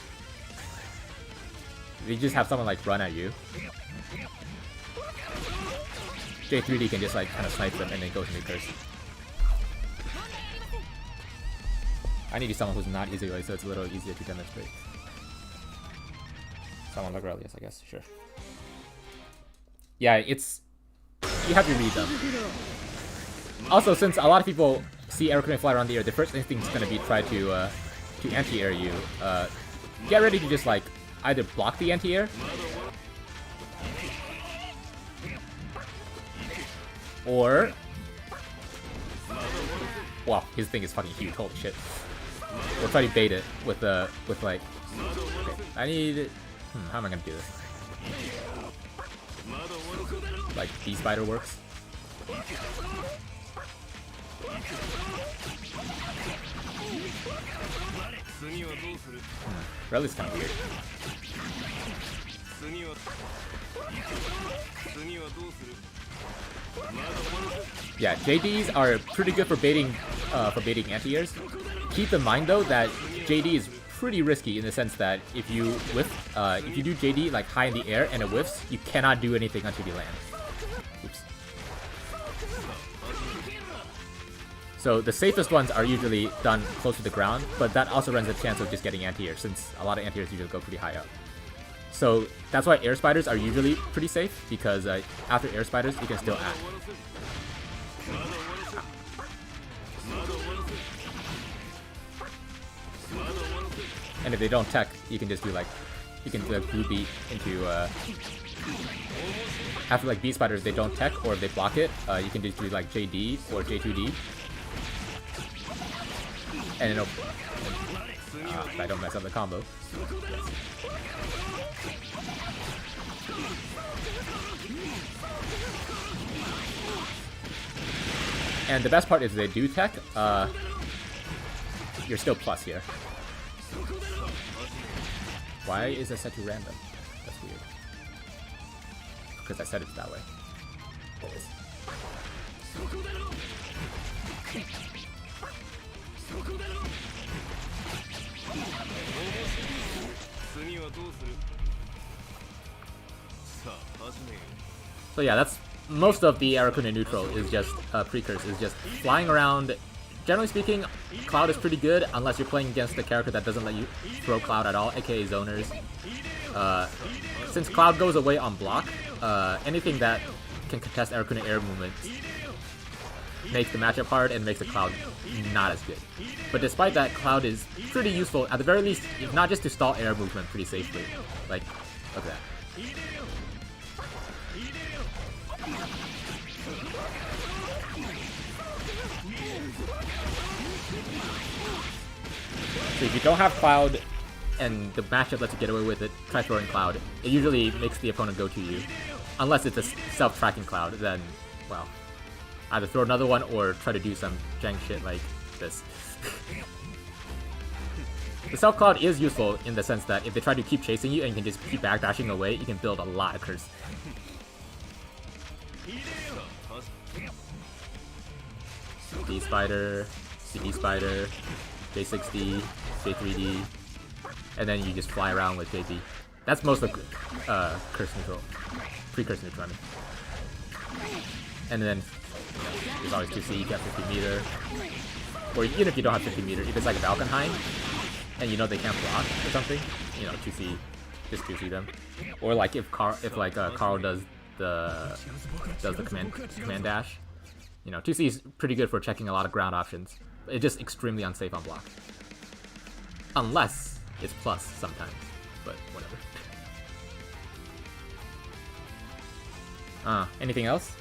If you just have someone like run at you, J3D can just like kind of snipe them and then go to the curse. I need someone who's not easy way, so it's a little easier to demonstrate. Someone like Aurelius, I guess, sure. Yeah, it's... You have to read them. Also, since a lot of people see Arakune fly around the air, the first instinct is going to be try to anti-air you. Get ready to just like either block the anti-air, or... Wow, his thing is fucking huge, holy shit. Or try to bait it with like... Okay, I need... how am I gonna do this? Like, B-Spider works. Reli's kinda weird. Yeah, JDs are pretty good for baiting anti-airs. Keep in mind though that JD is pretty risky in the sense that if you do JD like high in the air and it whiffs, you cannot do anything until you land. Oops. So the safest ones are usually done close to the ground, but that also runs a chance of just getting anti-air since a lot of anti-airs usually go pretty high up. So that's why air spiders are usually pretty safe, because after air spiders you can still act. And if they don't tech, you can just do like, you can do a blue beat into, after like B spiders they don't tech, or if they block it, you can just do like JD or J2D. And it'll, if I don't mess up the combo. Yes. And the best part is they do tech, you're still plus here. Why is it set to random? That's weird. Because I set it that way. It is. So yeah, that's most of the Arakune neutral is just Precurse, is just flying around. Generally speaking, Cloud is pretty good unless you're playing against a character that doesn't let you throw Cloud at all, aka zoners. Since Cloud goes away on block, anything that can contest Arakune air movements makes the matchup hard and makes the Cloud not as good. But despite that, Cloud is pretty useful, at the very least, if not just to stall air movement pretty safely. Like, look at that. So if you don't have Cloud and the matchup lets you get away with it, try throwing Cloud. It usually makes the opponent go to you. Unless it's a self-tracking Cloud, then, well, either throw another one or try to do some jank shit like this. The self-Cloud is useful in the sense that if they try to keep chasing you and you can just keep backdashing away, you can build a lot of curse. D Spider, CD Spider, J60, J3D, and then you just fly around with JB. That's most of curse neutral. Pre-curse neutral, I mean. And then There's always 2C, you have 50 meter. Or even if you don't have 50 meter, if it's like a Valkenheim, and you know they can't block or something, you know, 2C, just 2C them. Or like if Carl does the command dash, you know, 2C is pretty good for checking a lot of ground options. It's just extremely unsafe on block. Unless it's plus sometimes, but whatever. Anything else?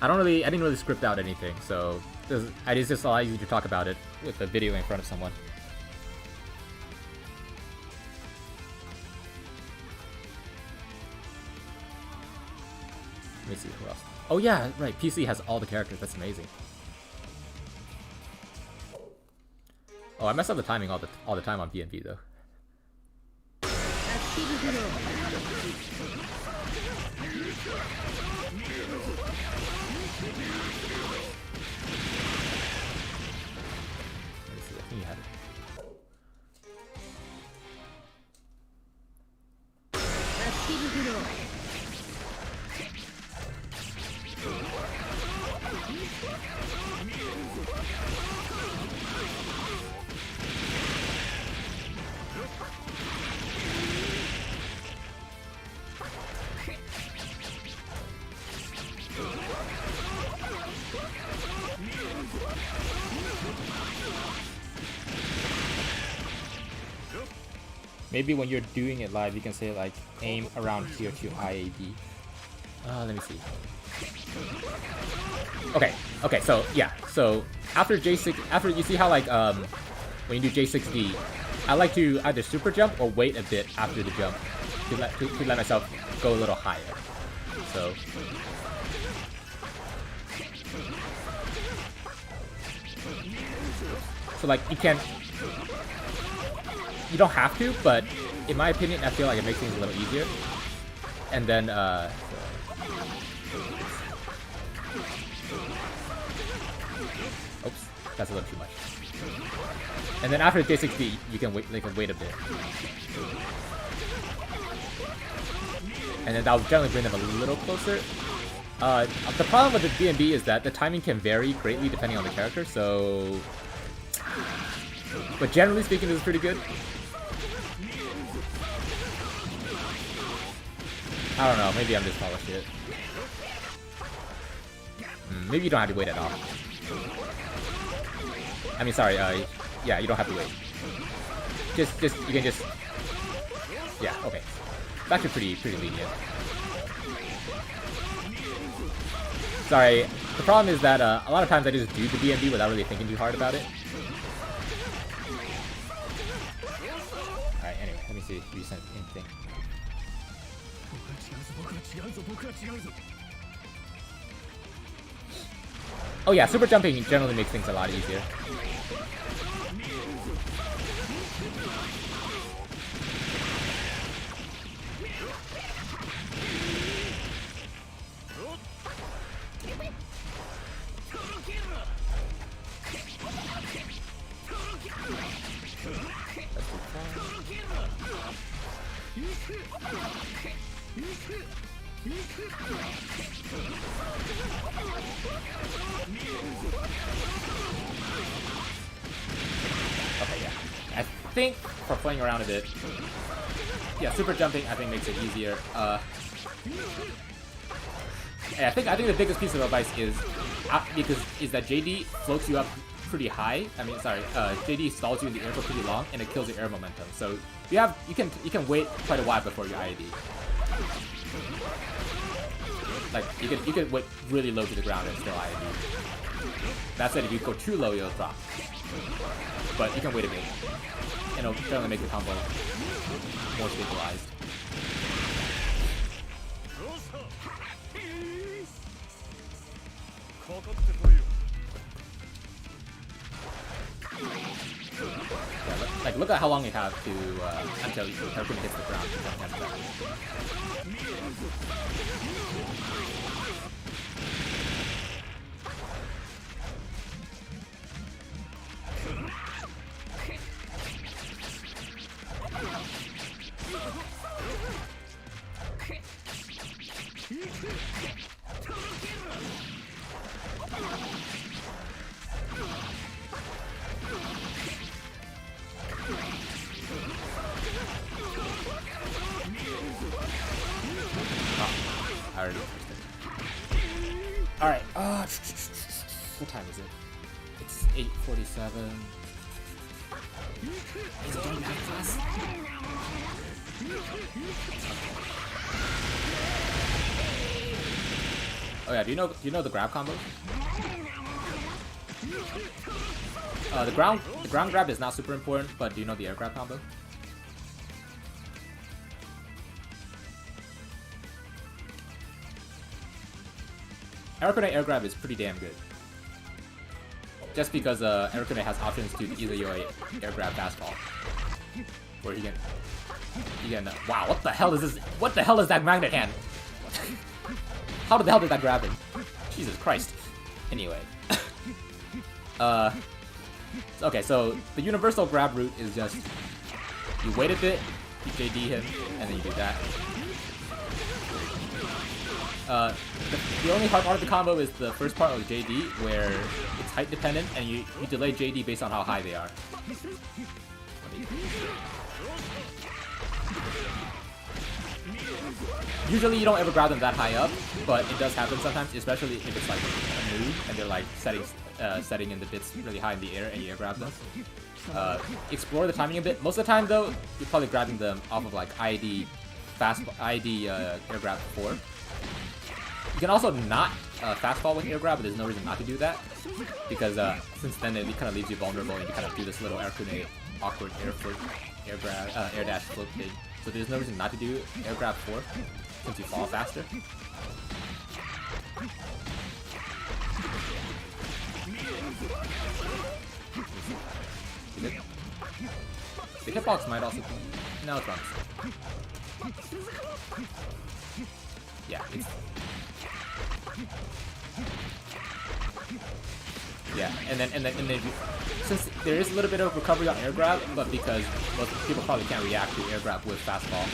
I didn't really script out anything, so it's just a lot easier to talk about it with a video in front of someone. Let me see who else. Oh yeah, right. PC has all the characters. That's amazing. Oh, I mess up the timing all the time on BNB though. Let me see. I think you had it. Maybe when you're doing it live, you can say like aim around tier 2 IAD. Let me see. Okay, so yeah, so after you see how like when you do J6D, I like to either super jump or wait a bit after the jump to let myself go a little higher. So like you don't have to, but in my opinion, I feel like it makes things a little easier. And then, oops, that's a little too much. And then after J6D, you can wait a bit. And then that will generally bring them a little closer. The problem with the BNB is that the timing can vary greatly depending on the character, so... But generally speaking, this is pretty good. I don't know, maybe I'm just polished it. Maybe you don't have to wait at all. I mean, sorry, yeah, you don't have to wait. You can just... Yeah, okay. It's actually pretty lenient. Sorry, the problem is that a lot of times I just do the BNB without really thinking too hard about it. Alright, anyway, let me see if you sent anything. Oh yeah, super jumping generally makes things a lot easier. Okay, yeah. I think for playing around a bit, yeah, super jumping I think makes it easier. And I think the biggest piece of advice is that JD floats you up pretty high. I mean, sorry, JD stalls you in the air for pretty long, and it kills your air momentum. So you can wait quite a while before your IAD. Like you can wait really low to the ground and still IAD. That said, if you go too low, you'll drop. But you can wait a bit, and it'll certainly make the combo more stabilized. Yeah, like look at how long you have to until Arakune hits the ground to jump after that. It's 8:47. Is it going that fast? Oh yeah, do you know the grab combo? The ground grab is not super important, but do you know the air grab combo? Arakune air grab is pretty damn good. Just because Arakune has options to either your air grab fastball, where he can. Wow, what the hell is this? What the hell is that magnet hand? How the hell did that grab him? Jesus Christ. Anyway. Okay, so the universal grab route is just you wait a bit, you JD him, and then you do that. The only hard part of the combo is the first part of the JD, where it's height dependent, and you delay JD based on how high they are. Usually you don't ever grab them that high up, but it does happen sometimes, especially if it's like a move and they're like setting in the bits really high in the air and you air grab them. Explore the timing a bit. Most of the time though, you're probably grabbing them off of like ID air grab 4. You can also not fastball with air grab, but there's no reason not to do that, because since then it kind of leaves you vulnerable and you kind of do this little Arakune awkward air dash float thing. So there's no reason not to do air grab 4 since you fall faster. The hitbox might also be... No, it's wrong. Yeah, it's... Yeah, and then since there is a little bit of recovery on air grab, but because most people probably can't react to air grab with fastball,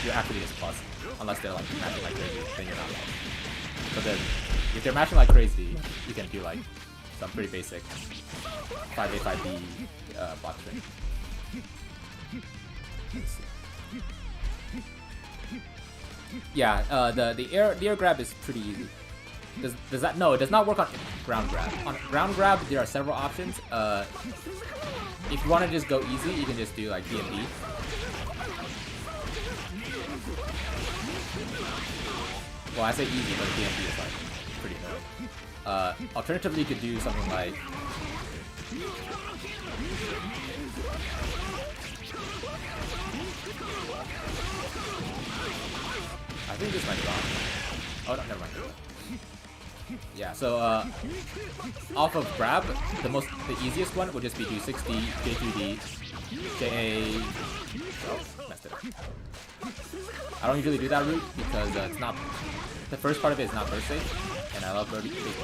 you're actually just plus, unless they're like matching like crazy, then you're not plus. But then, if they're matching like crazy, you can do like some pretty basic 5A 5B block string. Yeah, the air grab is pretty easy. Does that? No, it does not work on ground grab. On ground grab, there are several options. If you want to just go easy, you can just do like DMD. Well, I say easy, but DMD is like pretty annoying. Alternatively, you could do something like... I think this might be wrong. Oh, no, never mind. Yeah, so off of grab, the easiest one would just be do 60, J2D, JA... Oh, messed it up. I don't usually do that route because it's not... The first part of it is not burst safe, and I love baiting burst.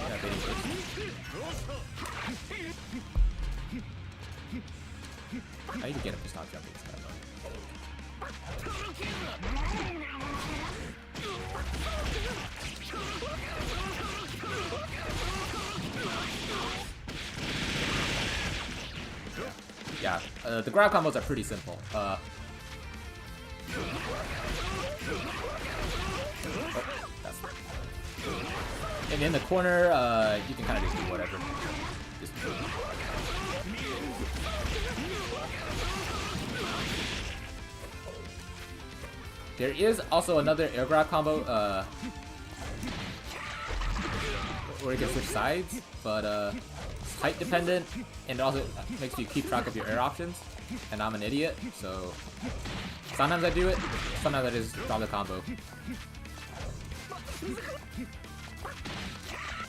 I need to get him to stop jumping this guy, Yeah, the grab combos are pretty simple. Oh, that's... And in the corner, you can kind of just do whatever. Just... There is also another air grab combo, where you can switch sides, but it's height dependent, and it also makes you keep track of your air options, and I'm an idiot, so sometimes I do it, sometimes I just draw the combo.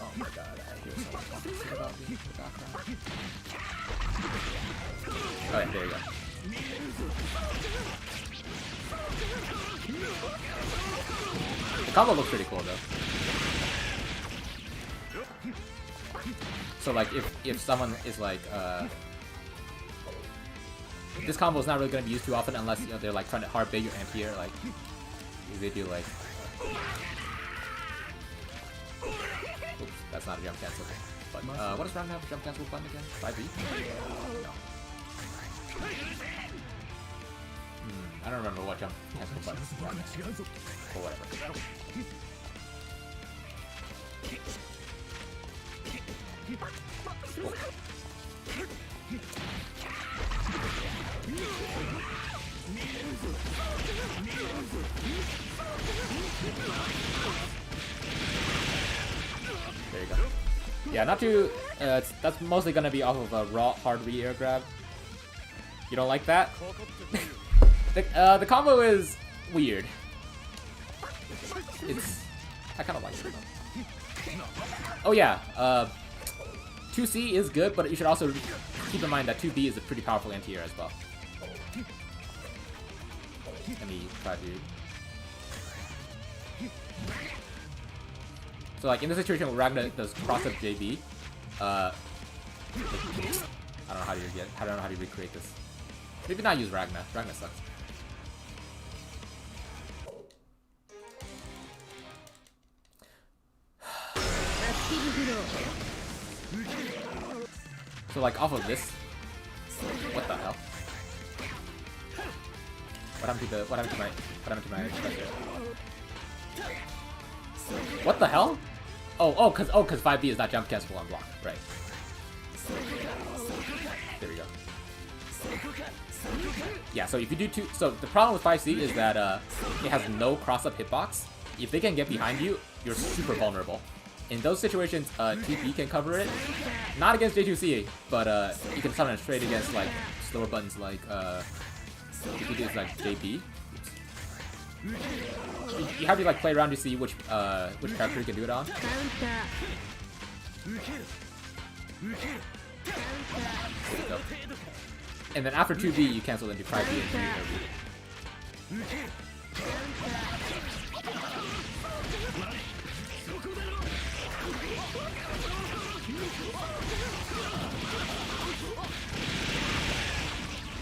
Oh my god, I hear someone talking shit about me in the background. Alright, there you go. The combo looks pretty cool though. So like if someone is like this combo is not really going to be used too often unless they're like trying to hard bait your anti-air, like if they do like oops, that's not a jump cancel. But what does round have a jump cancel button again? 5B? No. I don't remember what jump cancel button is. Or whatever. There you go. Yeah, not too. That's mostly gonna be off of a raw hard re-air grab. You don't like that? The combo is weird. I kind of like it though. Oh yeah, 2C is good, but you should also keep in mind that 2B is a pretty powerful anti-air as well. Let me try to... So like in this situation where Ragna does cross-up JB, I don't know how to recreate this. Maybe not use Ragna. Ragna sucks. So like off of this, what the hell? What happened to my expressor? What the hell? Oh, cause 5B is not jump cancelable on block, right? There we go. Yeah, so if you do two, so the problem with 5C is that it has no cross-up hitbox. If they can get behind you, you're super vulnerable. In those situations, 2B can cover it. Not against J2C, but you can summon it straight against like slower buttons like if you do is like JB. You have to like play around to see which character you can do it on. There you go. And then after 2B, you cancel into 5B and 2B.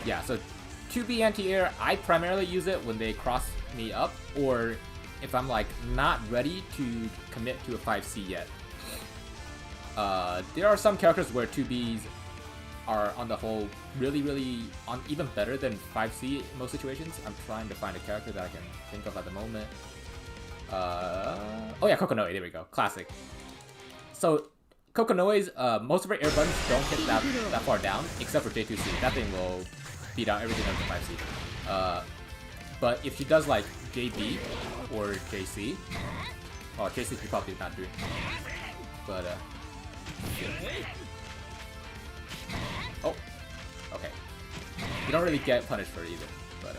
Yeah, so 2B anti-air, I primarily use it when they cross me up, or if I'm like not ready to commit to a 5C yet. There are some characters where 2Bs are on the whole really even better than 5C in most situations. I'm trying to find a character that I can think of at the moment. Oh yeah, Kokonoe, there we go. Classic. So Kokonoe's, most of her air buttons don't hit that far down, except for J2C. That thing will beat out everything else in 5C. But if she does like JB or JC, oh, JC she probably not doing. But oh, okay. You don't really get punished for it either. But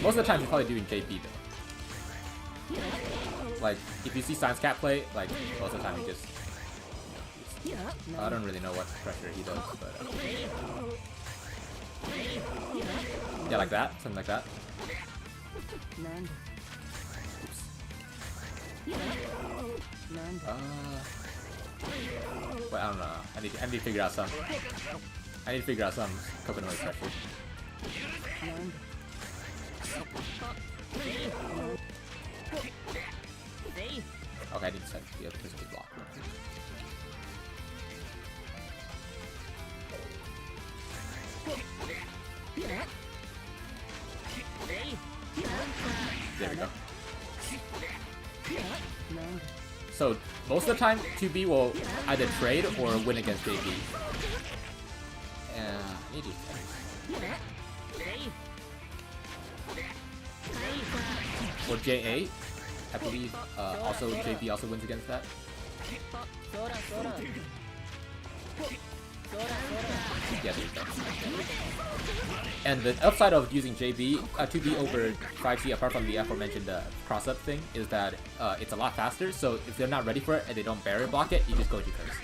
most of the time she's probably doing JB though. Like if you see Science Cat play, like most of the time you just. I don't really know what pressure he does, but yeah, like that, something like that. Oops. But I don't know. I need to figure out some. I need to figure out some Kokonoe pressure. Okay, I need to set the other physical block. There we go. So most of the time, 2B will either trade or win against JB. I need to. Or JA, I believe. Also, JB also wins against that. Yeah, there you go. And the upside of using 2B over 5C, apart from the aforementioned cross-up thing, is that it's a lot faster, so if they're not ready for it and they don't barrier block it, you just go to curse.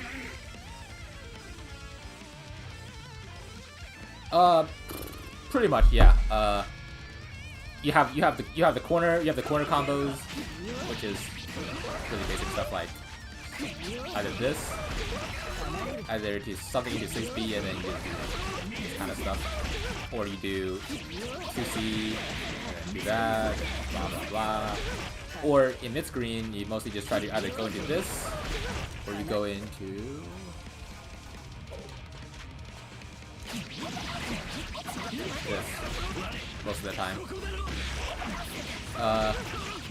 Pretty much, yeah. You have the corner combos, which is really basic stuff like either this, either it is something you do 6B and then you do this kind of stuff, or you do 2C and then do that, blah blah blah. Or in mid screen, you mostly just try to either go into this, or you go into this most of the time.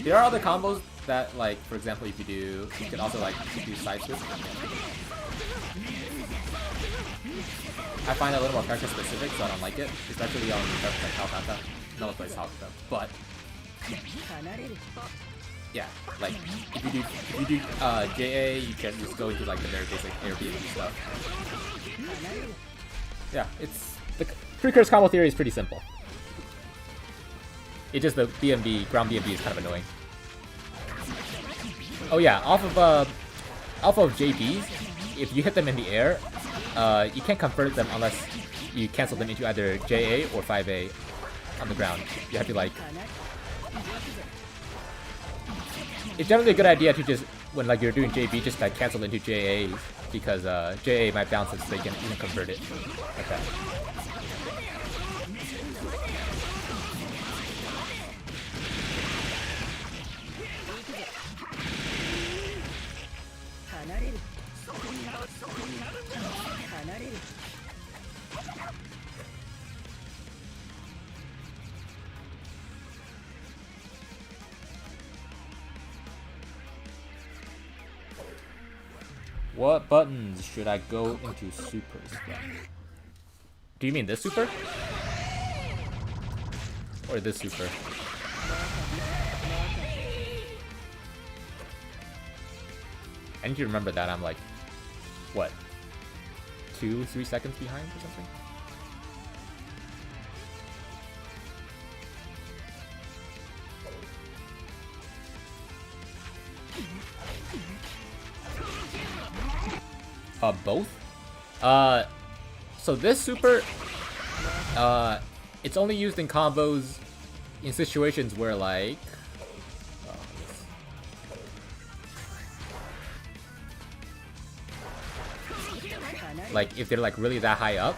There are other combos that, like, for example, if you can also like do side switch. I find it a little more character specific, so I don't like it, especially on characters like Calcutta. No one plays Calcutta, but yeah, like if you do JA, you can just go into like the very basic Airbnb stuff. Yeah, it's the pre-curse combo theory is pretty simple. It's just the BMB, ground BMB is kind of annoying. Oh yeah, off of JBs, if you hit them in the air, you can't convert them unless you cancel them into either JA or 5A on the ground. You have to like... It's generally a good idea to just, when like you're doing JB, just like cancel into JAs, because JA might bounce it so you can even convert it. Okay. What buttons should I go into supers then? Do you mean this super? Or this super? I need to remember that I'm like, what, 2-3 seconds behind or something? Both? So this super, it's only used in combos in situations where like, like if they're like really that high up.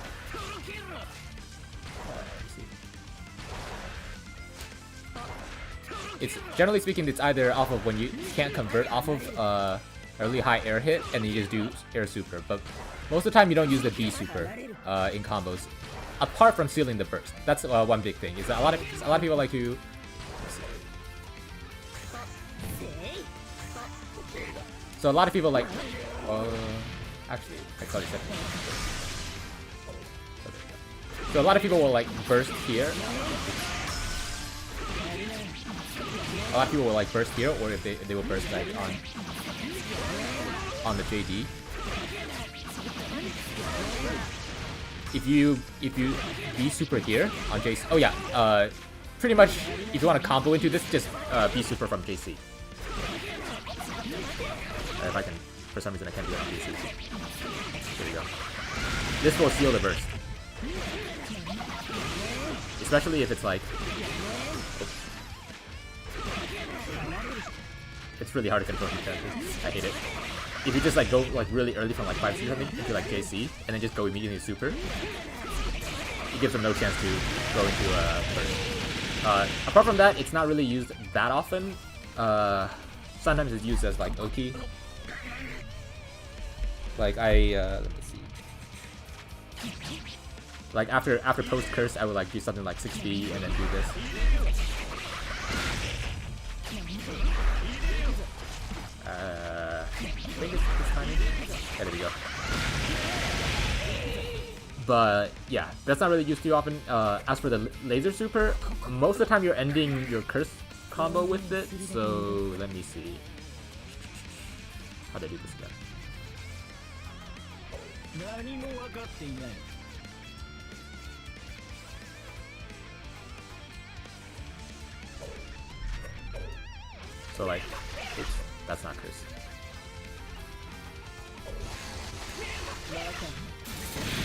It's generally speaking, it's either off of when you can't convert off of a really high air hit and you just do air super, but most of the time you don't use the B super in combos, apart from sealing the burst. That's one big thing. Is that a lot of people like to. So a lot of people like. Actually, I call it second. So a lot of people will like burst here. A lot of people will like burst here, or if they will burst like on the JD. If you be super here on JC, oh yeah, pretty much if you want to combo into this, just be super from JC. If I can, for some reason I can't do that on JC. There we go. This will seal the burst, especially if it's like. It's really hard to control these characters. I hate it. If you just like go like really early from like 5C or something into like JC and then just go immediately super, it gives them no chance to go into burst. Apart from that, it's not really used that often. Sometimes it's used as like Oki. Like let me see. Like after post curse, I would like do something like 6B and then do this. I think it's this timing. Yeah, there we go. But yeah, that's not really used too often. As for the laser super, most of the time you're ending your curse combo with it. So let me see. How do I do this again? So like, oops, that's not curse.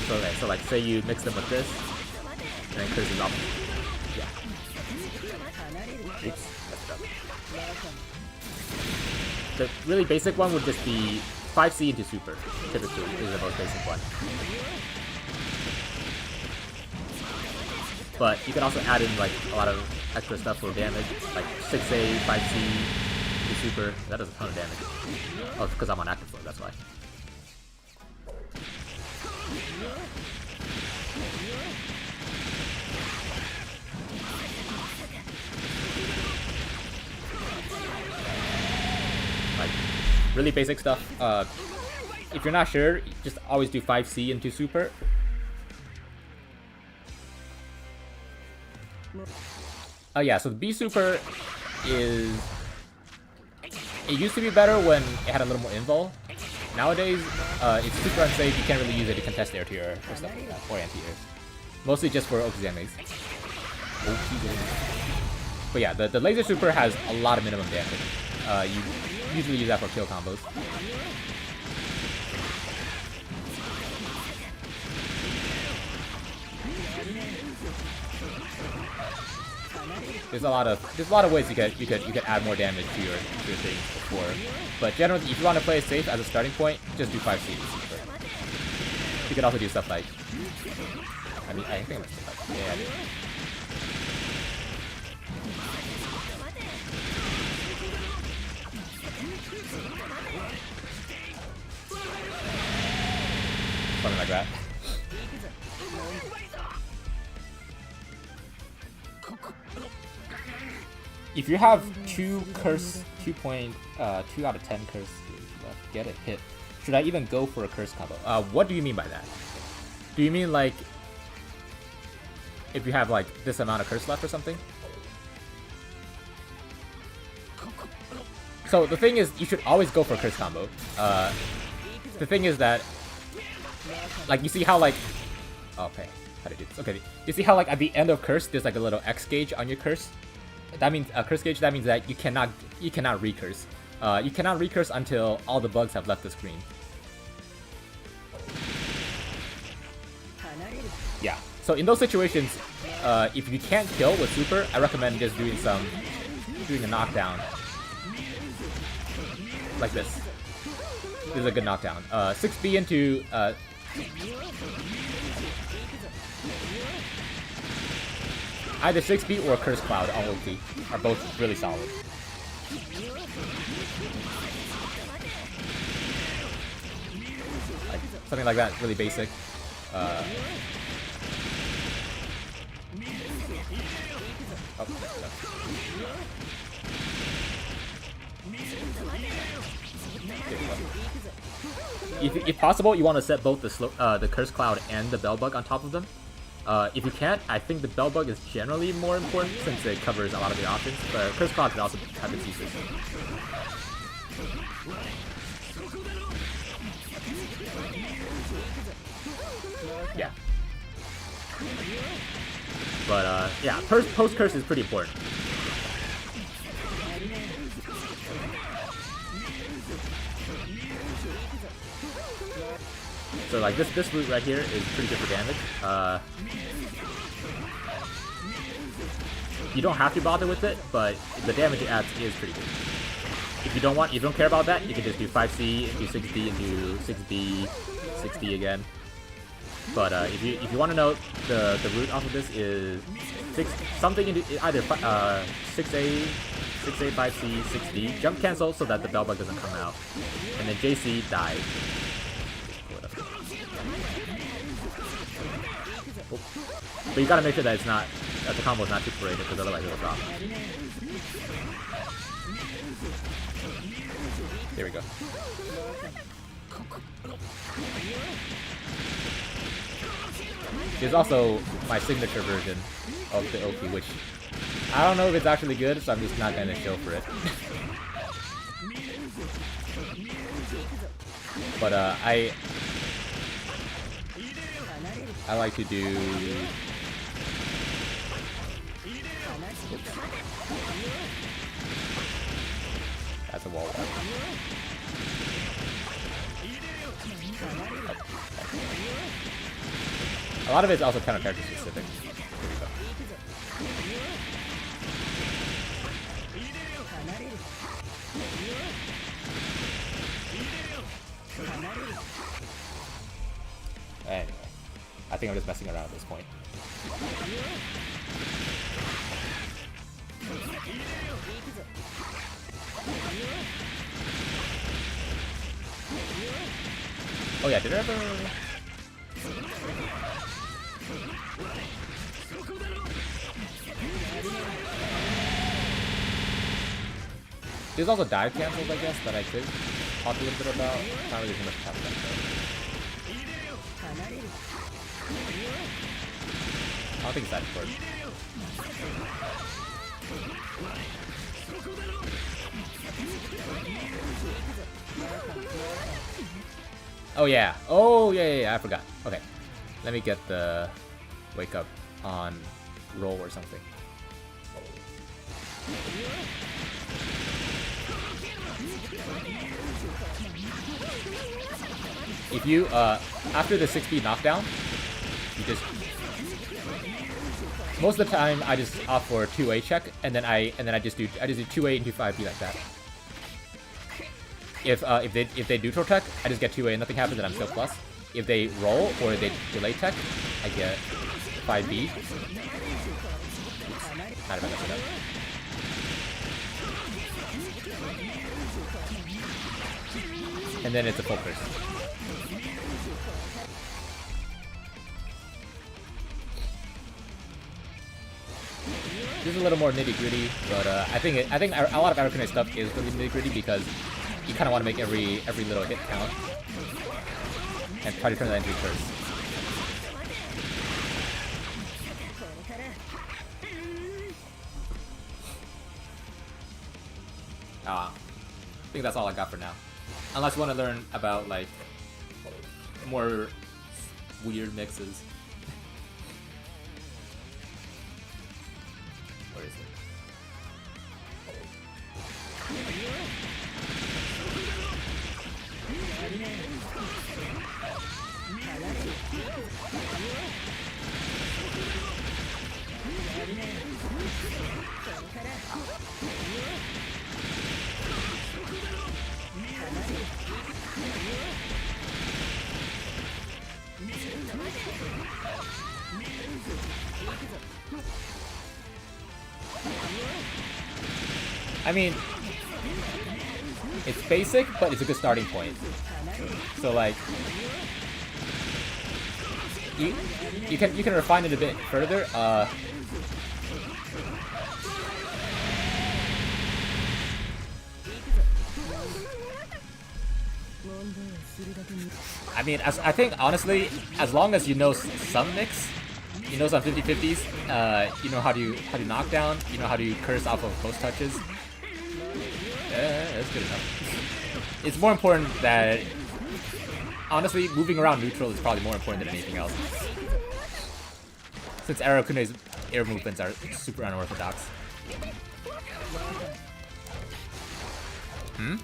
So okay, so like say you mix them with this, and then curse is off. Yeah. Oops, messed up. The really basic one would just be 5C into super, typically, is the most basic one. But you can also add in like a lot of extra stuff for damage, like 6A, 5C, to super. That does a ton of damage. Oh, it's because I'm on active flow, that's why. Like, really basic stuff. If you're not sure, just always do 5C into super. Yeah, so the B super is... It used to be better when it had a little more invul. Nowadays, it's super unsafe. You can't really use it to contest air tier or stuff like that, or anti-airs. Mostly just for Okuzames. But yeah, the laser super has a lot of minimum damage. You usually use that for kill combos. There's a lot of ways you could add more damage to your things before. But generally, if you want to play it safe as a starting point, just do 5C. You could also do stuff like, I think I'm gonna say like, yeah. Something like that. If you have 2 curse, 2 out of 10 curse left, get it hit. Should I even go for a curse combo? What do you mean by that? Do you mean like if you have like this amount of curse left or something? So the thing is, you should always go for a curse combo. The thing is that, like, you see how like, okay, how to do this? Okay, you see how like at the end of curse, there's like a little X gauge on your curse. That means a curse gauge. That means that you cannot recurse. You cannot recurse until all the bugs have left the screen. Yeah. So in those situations, if you can't kill with super, I recommend just doing a knockdown like this. This is a good knockdown. 6B into either 6B or Curse Cloud on ulti are both really solid. Like, something like that, really basic. Oh, if possible, you want to set both the Curse Cloud and the Bell Bug on top of them. If you can't, I think the Bell Bug is generally more important since it covers a lot of the options, but Curse Cloud can also have its uses. Yeah. But yeah, post-curse is pretty important. So like this route right here is pretty good for damage. You don't have to bother with it, but the damage it adds is pretty good. If you don't care about that, you can just do 5C, into 6D, into 6B, 6D again. But if you want to know, the route off of this is something into either 6A, 5C, 6D, jump cancel so that the Bell Bug doesn't come out, and then JC dive. But you gotta make sure that it's not that the combo is not too paraded, because otherwise it'll drop. There we go. There's also my signature version of the Oki, which I don't know if it's actually good, so I'm just not gonna show for it. But I like to do. That's a wall walk. A lot of it's also kind of character specific. Here we go. Anyway, I think I'm just messing around at this point. Oh yeah, did I ever... There's also dive cancels, I guess, that I could talk a little bit about. Not really too much to talk about, though. I don't think it's that important. Oh yeah. Oh yeah, I forgot. Okay. Let me get the wake up on roll or something. If you after the 6-speed knockdown, you just most of the time I just opt for a 2A check and then I just do 2A and do 5B like that. If they neutral tech, I just get 2A and nothing happens and I'm still plus. If they roll or they delay tech, I get 5B. How did I mess it up? And then it's a full person. This is a little more nitty gritty, but I think a lot of Arakune stuff is really nitty gritty because you kind of want to make every little hit count and try to turn that into a curse. I think that's all I got for now. Unless you want to learn about like more weird mixes. Where is it? I mean, it's basic, but it's a good starting point. So like, you can refine it a bit further. I mean, I think honestly, as long as you know some mix, you know some 50-50s, you know how to knock down, you know how to curse off of close touches. That's good enough. It's more important that, honestly, moving around neutral is probably more important than anything else. Since Arakune's air movements are super unorthodox. Hmm?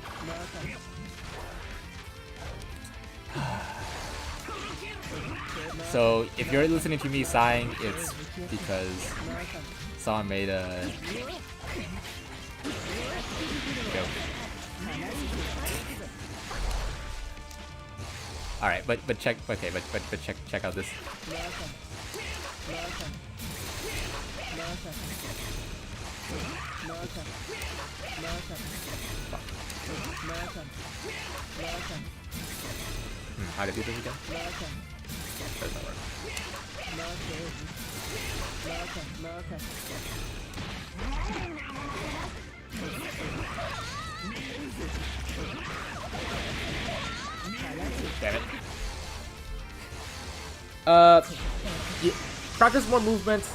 So, if you're listening to me sighing, it's because someone made a joke. All right, but check. Okay, but check out this. How to do this again? Does not work. Damn it. Practice more movements.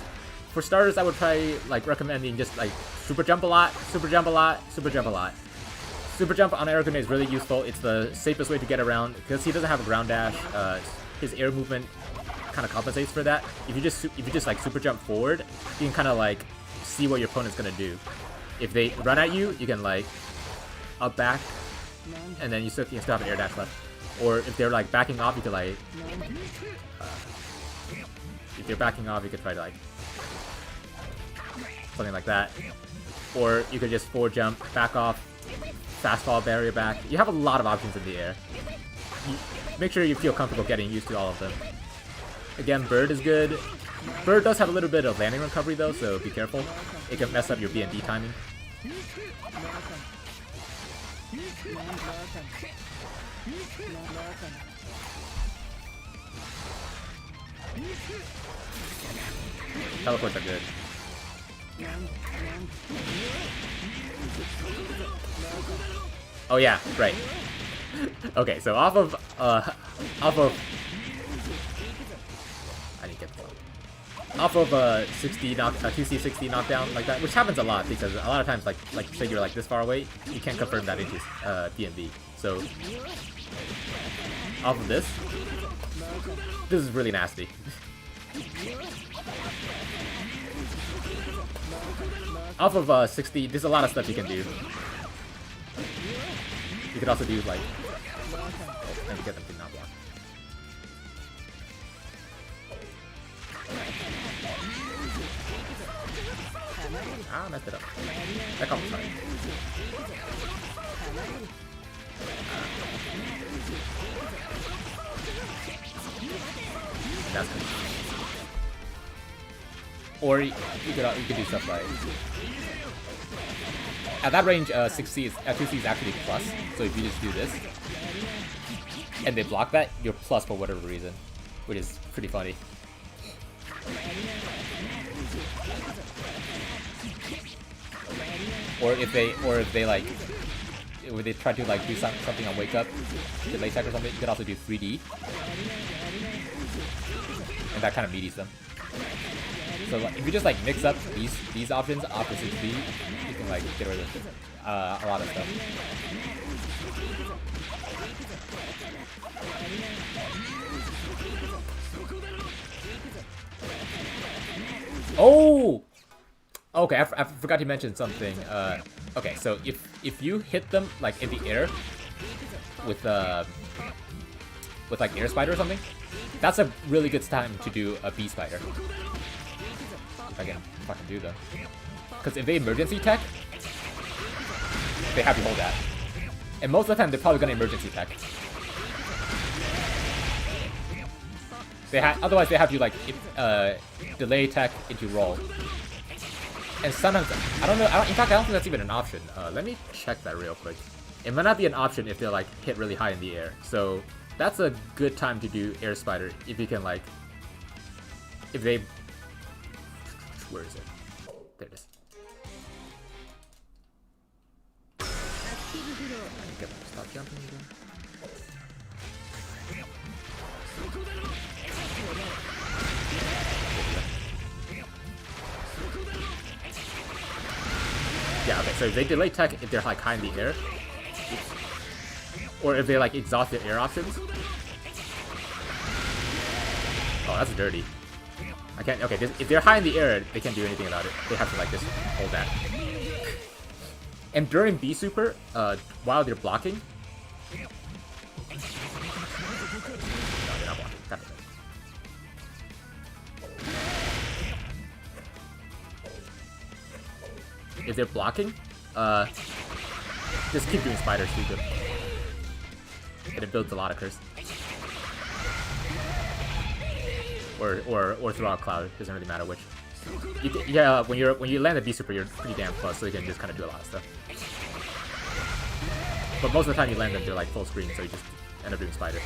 For starters, I would try like recommending just like super jump a lot, super jump a lot, super jump a lot. Super jump on Arakune is really useful. It's the safest way to get around because he doesn't have a ground dash. His air movement kind of compensates for that. If you just like super jump forward, you can kind of like see what your opponent's gonna do. If they run at you, you can like up back, and then you still have an air dash left. Or if they're like backing off, you could like if they're backing off, you could try to like something like that. Or you could just forward jump, back off, fastball, barrier back. You have a lot of options in the air. Make sure you feel comfortable getting used to all of them. Again, Bird is good. Bird does have a little bit of landing recovery though, so be careful. It can mess up your B&D timing. Teleports are good. Oh yeah, right. Okay, so off of I need to get this. off of a 2C 60 knockdown like that, which happens a lot because a lot of times, like say you're like this far away, you can't confirm that into DMV. So off of this is really nasty. Off of 60, there's a lot of stuff you can do. You could also do like, and get them to not block. Ah, messed it up. That combo's fine. That's good. Or you could do stuff like at that range, 6C is 2C is actually plus. So if you just do this and they block that, you're plus for whatever reason, which is pretty funny. Or if they try to like do something on wake up, delay tech or something, you could also do 3D, and that kind of meaties them. So like, if you just like mix up these options, opposite B, you can like get rid of a lot of stuff. Oh, okay. I forgot to mention something. Okay, so if you hit them like in the air with like air spider or something, that's a really good time to do a B spider. If I can fucking do them, because if they emergency tech, they have to hold that, and most of the time they're probably gonna emergency tech. Otherwise they have to like delay tech into roll. And sometimes I don't know. In fact, I don't think that's even an option. Let me check that real quick. It might not be an option if they're like hit really high in the air. So that's a good time to do air spider if you can like if they. Where is it? There it is. Get them to stop jumping again. Yeah, okay, so if they delay tech if they're like high in the air, or if they like exhaust their air options. Oh, that's dirty. I can't. Okay, if they're high in the air, they can't do anything about it. They have to like just hold that. And during B super, while they're blocking. No, they're not blocking. God damn it. If they're blocking, just keep doing spiders too good. And it builds a lot of curse. Or throw out cloud, doesn't really matter which. Yeah, when you land a B super, you're pretty damn close, so you can just kind of do a lot of stuff. But most of the time you land them, they're like full screen, so you just end up doing spider.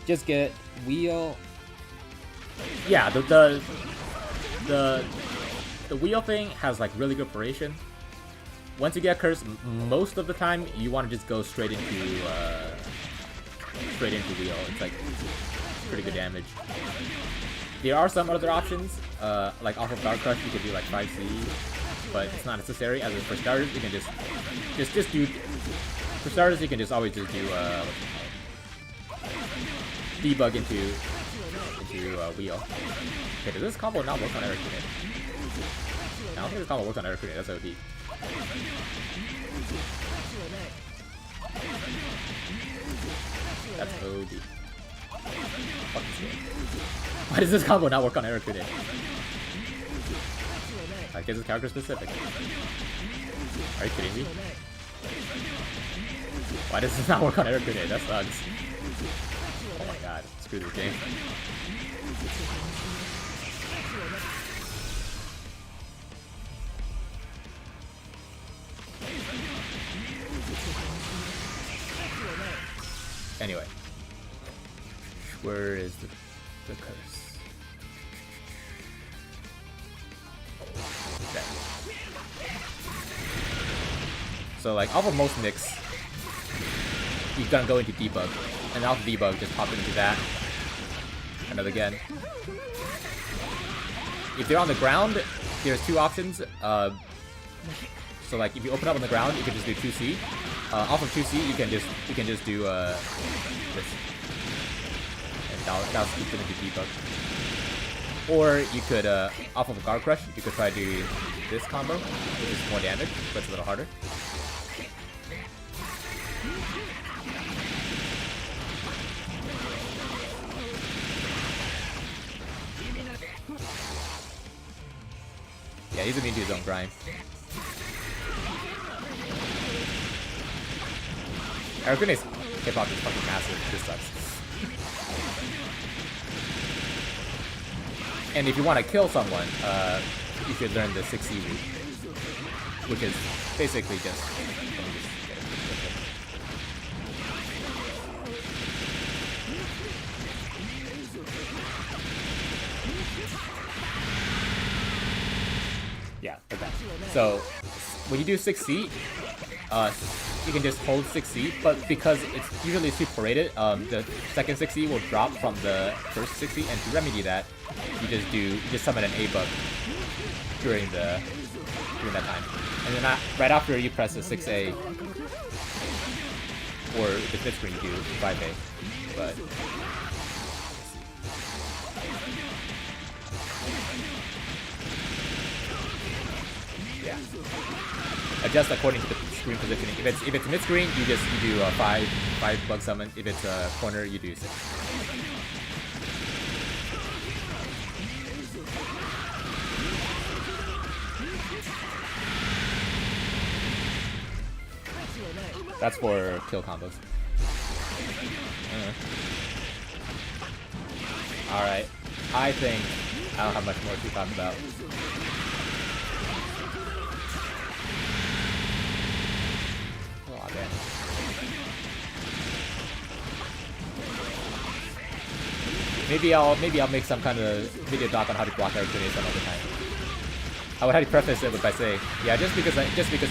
Just get wheel. Yeah, the wheel thing has like really good duration. Once you get curse, most of the time you want to just go straight into wheel. It's like pretty good damage. There are some other options, like off of Dark Crush you could do like 5C, but it's not necessary. As for starters, you can just do. For starters, you can just always just do debug into wheel. Okay, does this combo not work on Arakune? I don't think this combo works on Arakune. That's OD. That's OD. Fuck this game. Why does this combo not work on Arakune? I guess it's character specific. Are you kidding me? Why does this not work on Arakune? That sucks. Oh my god, screw this game. Anyway, where is the curse? Okay. So like off of most mix, you're gonna go into debug, and off debug, just pop into that. Another again. If they're on the ground, there's two options. So like if you open up on the ground, you can just do 2C. Off of 2C, you can just do this, and that'll keep them into debug. Or you could off of a guard crush, you could try to do this combo, which is more damage, but it's a little harder. Yeah, he's immune to his own grind. Arakune's hitbox is fucking massive. This sucks. And if you want to kill someone, you should learn the 6C route, which is basically just. Yeah, like that. So when you do 6C, you can just hold 6C, but because it's usually super rated, the second 6C will drop from the first 6C, and to remedy that, you just summon an A bug during that time, and then right after you press the 6A, or the fifth screen you do 5A, but. Yeah. Adjust according to the screen positioning. If it's mid screen, you do 5 bug summon. If it's a corner, you do 6. That's for kill combos. Alright. I think I don't have much more to talk about. Oh, damn. Maybe I'll make some kind of video doc on how to block Arakune some other time. I would have to preface it by saying, yeah, just because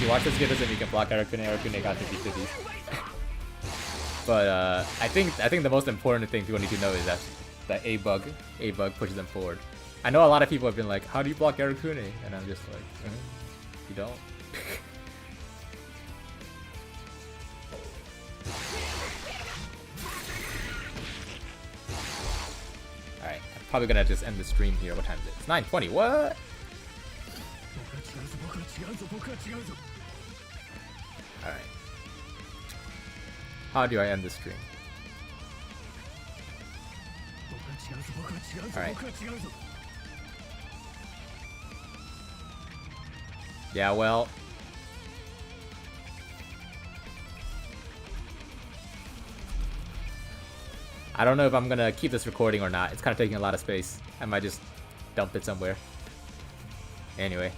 you watch this video doesn't mean you can block Arakune got 50/50s. But I think the most important thing people need to know is that the A bug pushes them forward. I know a lot of people have been like, how do you block Arakune? And I'm just like, you don't. Alright, I'm probably gonna just end the stream here. What time is it? It's 9:20. What? Alright. How do I end the stream? Alright. Yeah, well. I don't know if I'm gonna keep this recording or not. It's kind of taking a lot of space. I might just dump it somewhere. Anyway.